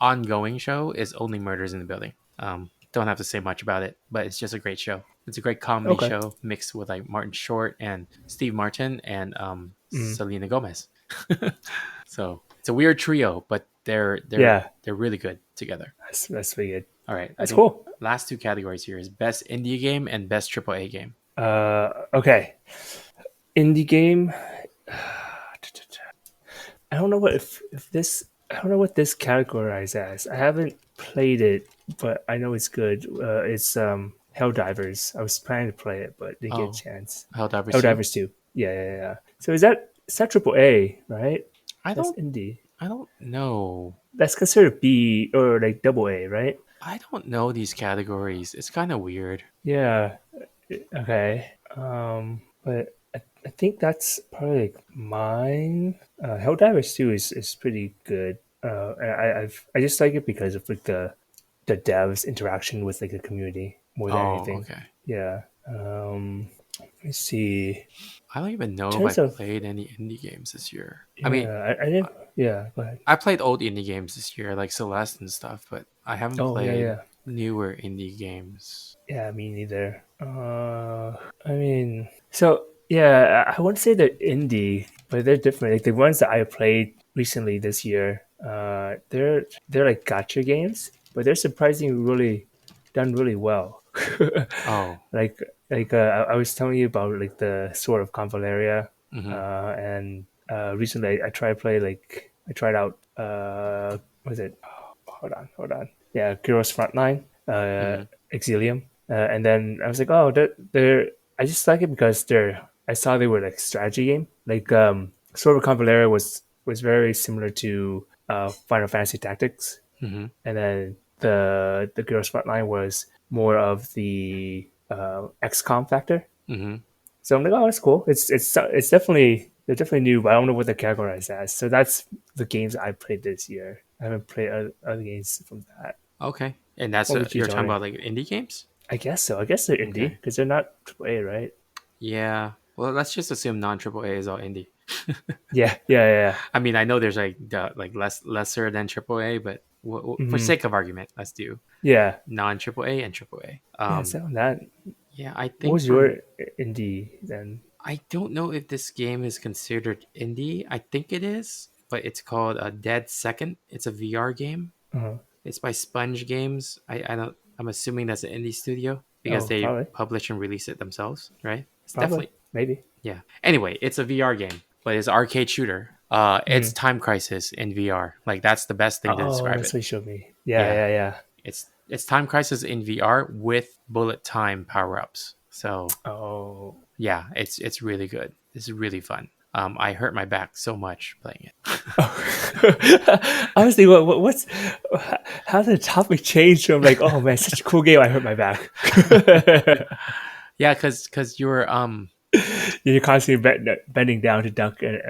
ongoing show is Only Murders in the Building. Don't have to say much about it, but it's just a great show. It's a great comedy Okay. show mixed with like Martin Short and Steve Martin and Mm. Selena Gomez. So it's a weird trio, but Yeah, they're really good together. that's pretty good. All right, I That's think cool. last two categories here is best indie game and best AAA game. Okay. Indie game. I don't know if this I don't know what this categorized as. I haven't played it, but I know it's good. It's Helldivers. I was planning to play it, but didn't get a Oh, chance. Helldivers 2? Helldivers 2. Yeah. So is that triple A, right? I That's don't indie. I don't know. That's considered B or like double A, right? I don't know these categories. It's kind of weird. Yeah. Okay. But I think that's probably like mine. Helldivers 2 is pretty good. I just like it because of like the devs interaction with like the community more than Oh, anything. okay. Yeah. Let me see. I don't even In know if I terms of played any indie games this year. I mean, yeah, I didn't. Yeah, go ahead. I played old indie games this year, like Celeste and stuff, but I haven't Oh yeah, played yeah, newer indie games. yeah. Me neither. I mean, so yeah, I wouldn't say they're indie, but they're different. Like the ones that I played recently this year, they're like gotcha games, but they're surprisingly really done really well. Oh, like I was telling you about like the Sword of Convaleria, mm-hmm, and recently I tried play like I tried out what was it? Hold on. Yeah, Heroes Frontline, mm-hmm, Exilium, and then I was like, oh, they're I just like it because I saw they were like strategy game. Like Sword of Convaleria was very similar to Final Fantasy Tactics, mm-hmm, and then the Girls Frontline was more of the XCOM factor. mm-hmm. So I'm like, oh, that's cool. It's definitely they're definitely new, but I don't know what they're categorized as. So that's the games I played this year. I haven't played other games from that. Okay. And that's What about you, you're talking Tony? about like indie games? I guess so. I guess they're indie Okay. because they're not AAA, right? Yeah. Well, let's just assume non AAA is all indie. Yeah, yeah, yeah. I mean, I know there's like like lesser than AAA, but for Mm-hmm. sake of argument, let's do Yeah, non AAA and AAA. yeah. So that. Yeah, I What think was for your indie then? I don't know if this game is considered indie. I think it is, but it's called a Dead Second. It's a VR game. Uh-huh. It's by Sponge Games. I don't. I'm assuming that's an indie studio because Oh, they probably, publish and release it themselves, right? It's probably, definitely maybe. yeah. Anyway, it's a VR game, but it's an arcade shooter. It's Mm. Time Crisis in VR. Like that's the best thing to Oh, describe that's it. what you showed me. Yeah, Yeah, yeah, yeah. it's Time Crisis in VR with bullet time power ups. So Oh, yeah, it's really good. It's really fun. I hurt my back so much playing it. honestly, what's how did the topic change from like, oh man, such a cool game, I hurt my back. Yeah, because you're You're constantly bending down to duck and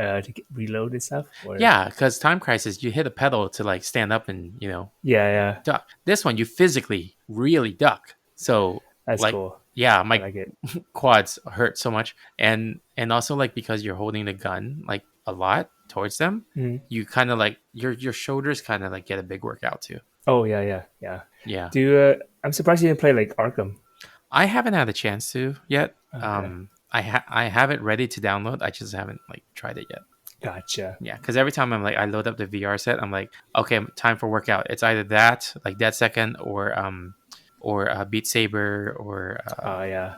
reload and stuff. Or yeah, because Time Crisis you hit a pedal to like stand up and yeah, yeah, duck. This one you physically really duck. So that's like cool. yeah, I my like it. quads hurt so much, and also like because you're holding the gun like a lot towards them, Mhm. you kind of like your shoulders kind of like get a big workout too. Oh yeah, yeah, yeah. Yeah, I'm surprised you didn't play like Arkham. I haven't had a chance to yet. Okay, I have it ready to download. I just haven't like tried it yet. gotcha. Yeah, because every time I load up the VR set, I'm like, okay, time for workout. It's either that, like Dead Second, or Beat Saber, or Oh yeah.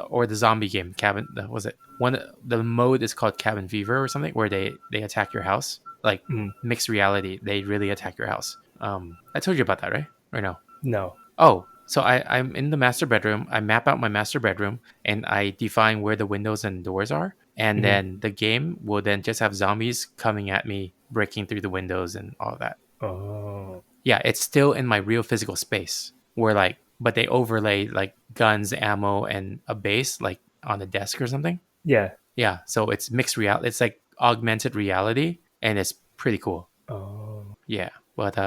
or the zombie game Cabin. Was it one? The mode is called Cabin Fever or something, where they attack your house, like Mm, mixed reality. They really attack your house. I told you about that, right? Or no? no. Oh, so I'm in the master bedroom. I map out my master bedroom and I define where the windows and doors are. And Mhm. then the game will then just have zombies coming at me, breaking through the windows and all that. Oh Yeah, it's still in my real physical space where like, but they overlay like guns, ammo, and a base like on a desk or something. yeah. Yeah, so it's mixed reality. It's like augmented reality and it's pretty cool. Oh, Yeah, but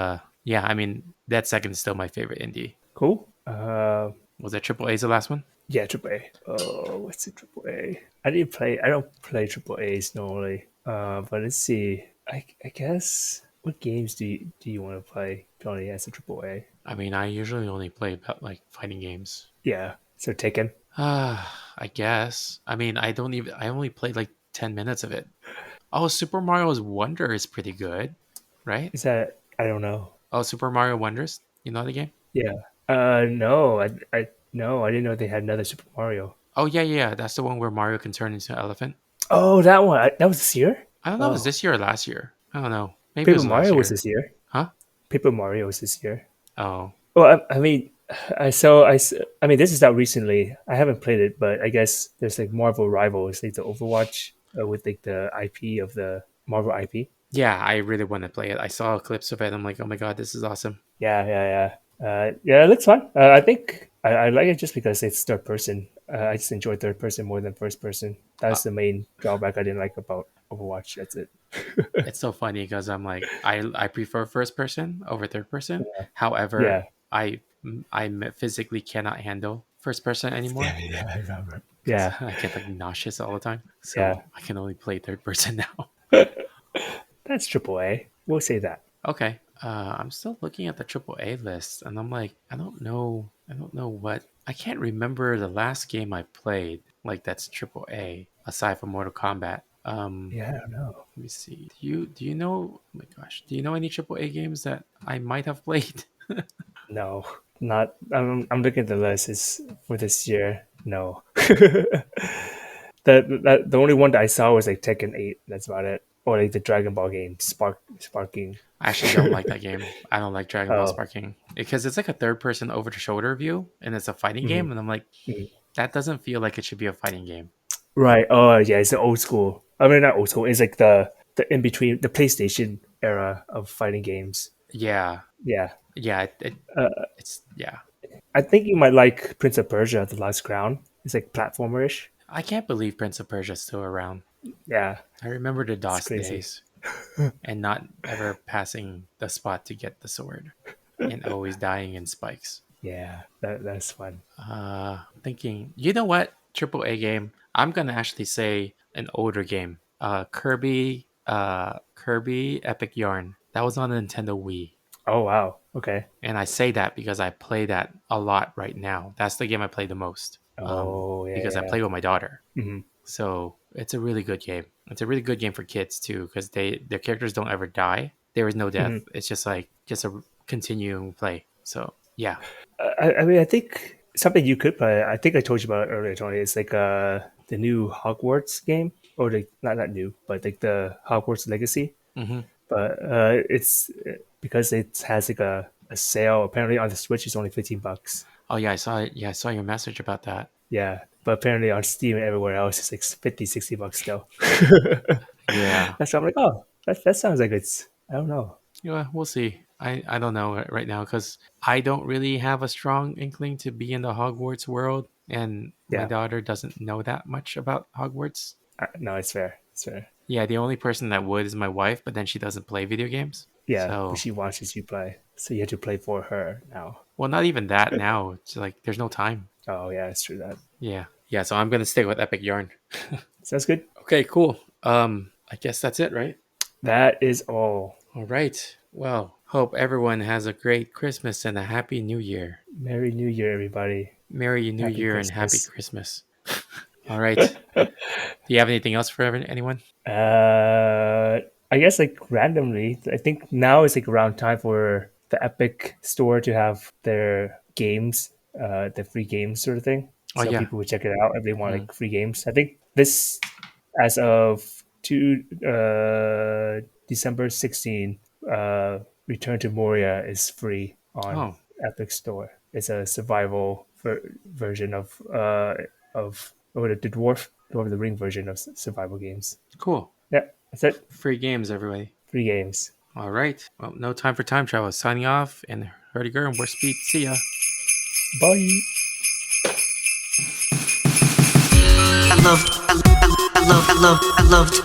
yeah, I mean, that second is still my favorite indie. cool. Was that Triple A's the last one? Yeah, Triple A. Oh, what's a Triple A? I didn't play. I don't play Triple A's normally. But let's see. I guess what games do you want to play, Johnny, as a Triple A? I mean, I usually only play like fighting games. Yeah. So Taken. I guess. I mean, I only played like 10 minutes of it. Oh, Super Mario's Wonder is pretty good, right? Is that I don't know. Oh, Super Mario Wonders. You know the game? Yeah. No. I no. I didn't know they had another Super Mario. Oh yeah, yeah. That's the one where Mario can turn into an elephant. Oh, that one. That was this year. I don't know. If it was Oh, this year or last year? I don't know. Maybe it Paper was last Mario was year. this year. Huh? Paper Mario was this year. Oh. Well, I mean, I mean, this is out recently. I haven't played it, but I guess there's like Marvel Rivals, like the Overwatch with like the IP of the Marvel IP. Yeah, I really want to play it. I saw clips of it. I'm like, oh my god, this is awesome. Yeah, yeah, yeah. Yeah, it looks fun. I think I like it just because it's third person. I just enjoy third person more than first person. That's the main drawback I didn't like about Overwatch. That's it. It's so funny because I'm like I prefer first person over third person. Yeah. However, I physically cannot handle first person anymore Yeah, I remember. because Yeah, I get like nauseous all the time. yeah. So I can only play third person now. That's AAA. We'll say that. Okay. I'm still looking at the AAA list, and I'm like, I don't know. I don't know what. I can't remember the last game I played. Like that's AAA aside from Mortal Kombat. Yeah, I don't know. Let me see. Do you know? Oh my gosh, do you know any AAA games that I might have played? No, not. I'm looking at the list. Is for this year. No. The only one that I saw was like Tekken 8. That's about it. Or like the Dragon Ball game, Sparking. I actually don't like that game. I don't like Dragon Ball Oh, Sparking because it's like a third person over the shoulder view and it's a fighting mhm, game. And I'm like, mhm. that doesn't feel like it should be a fighting game. Right. Oh, yeah. It's the old school. I mean, not old school. It's like the in between the PlayStation era of fighting games. Yeah. Yeah. Yeah. Uh, It's, yeah. I think you might like Prince of Persia: The Last Crown. It's like platformer-ish. I can't believe Prince of Persia is still around. Yeah, I remember the it's DOS crazy. days and not ever passing the spot to get the sword and always dying in spikes. Yeah, that's fun. Thinking, you know what? Triple A game. I'm gonna actually say an older game. Kirby Epic Yarn. That was on the Nintendo Wii. Oh wow. Okay. And I say that because I play that a lot right now. That's the game I play the most. Oh yeah, Because I yeah. play with my daughter. Hmm. So it's a really good game. It's a really good game for kids too, because their characters don't ever die. There is no death. Hmm. It's just like just a continuing play. So yeah. I mean, I think something you could play. I think I told you about it earlier, Tony. It's like the new Hogwarts game, or the not new, but like the Hogwarts Legacy. Hmm. But it's because it has like a sale. Apparently on the Switch, it's only $15. Oh yeah, I saw it. Yeah, I saw your message about that. Yeah, but apparently on Steam and everywhere else, it's like 50, $60 still. Yeah. That's why I'm like, oh, that sounds like it's. I don't know. Yeah, we'll see. I don't know right now because I don't really have a strong inkling to be in the Hogwarts world, and my Yeah, daughter doesn't know that much about Hogwarts. no, it's fair. It's fair. Yeah, the only person that would is my wife, but then she doesn't play video games. Yeah, but So, she watches you play, so you have to play for her now. well, not even that now. It's like there's no time. Oh yeah, it's true that. Yeah. Yeah, so I'm gonna stick with Epic Yarn. Sounds good. Okay, cool. I guess that's it, right? That is all. All right. Well, hope everyone has a great Christmas and a happy New Year. Merry New Year, everybody. Merry New Happy Year and happy Christmas. Christmas. All right. Do you have anything else for anyone? I guess like randomly, I think now is like around time for the Epic Store to have their games, the free games sort of thing. Oh So yeah. people would check it out if they want Mm. like free games. I think this, as of December 16, Return to Moria is free on Oh, Epic Store. It's a survival version of the Dwarf of the Ring version of survival games. cool. Yeah, that's it. Free games, everybody. Free games. All right. Well, no time for time travel. Signing off and Hurdy and War Speed. See ya. Bye. I loved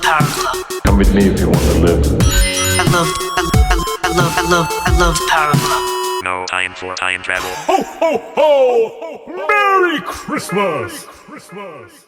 Power Glove. Come with me if you want to live. I loved Power Glove. No time for time travel. Ho, ho, ho! Merry Christmas! Christmas!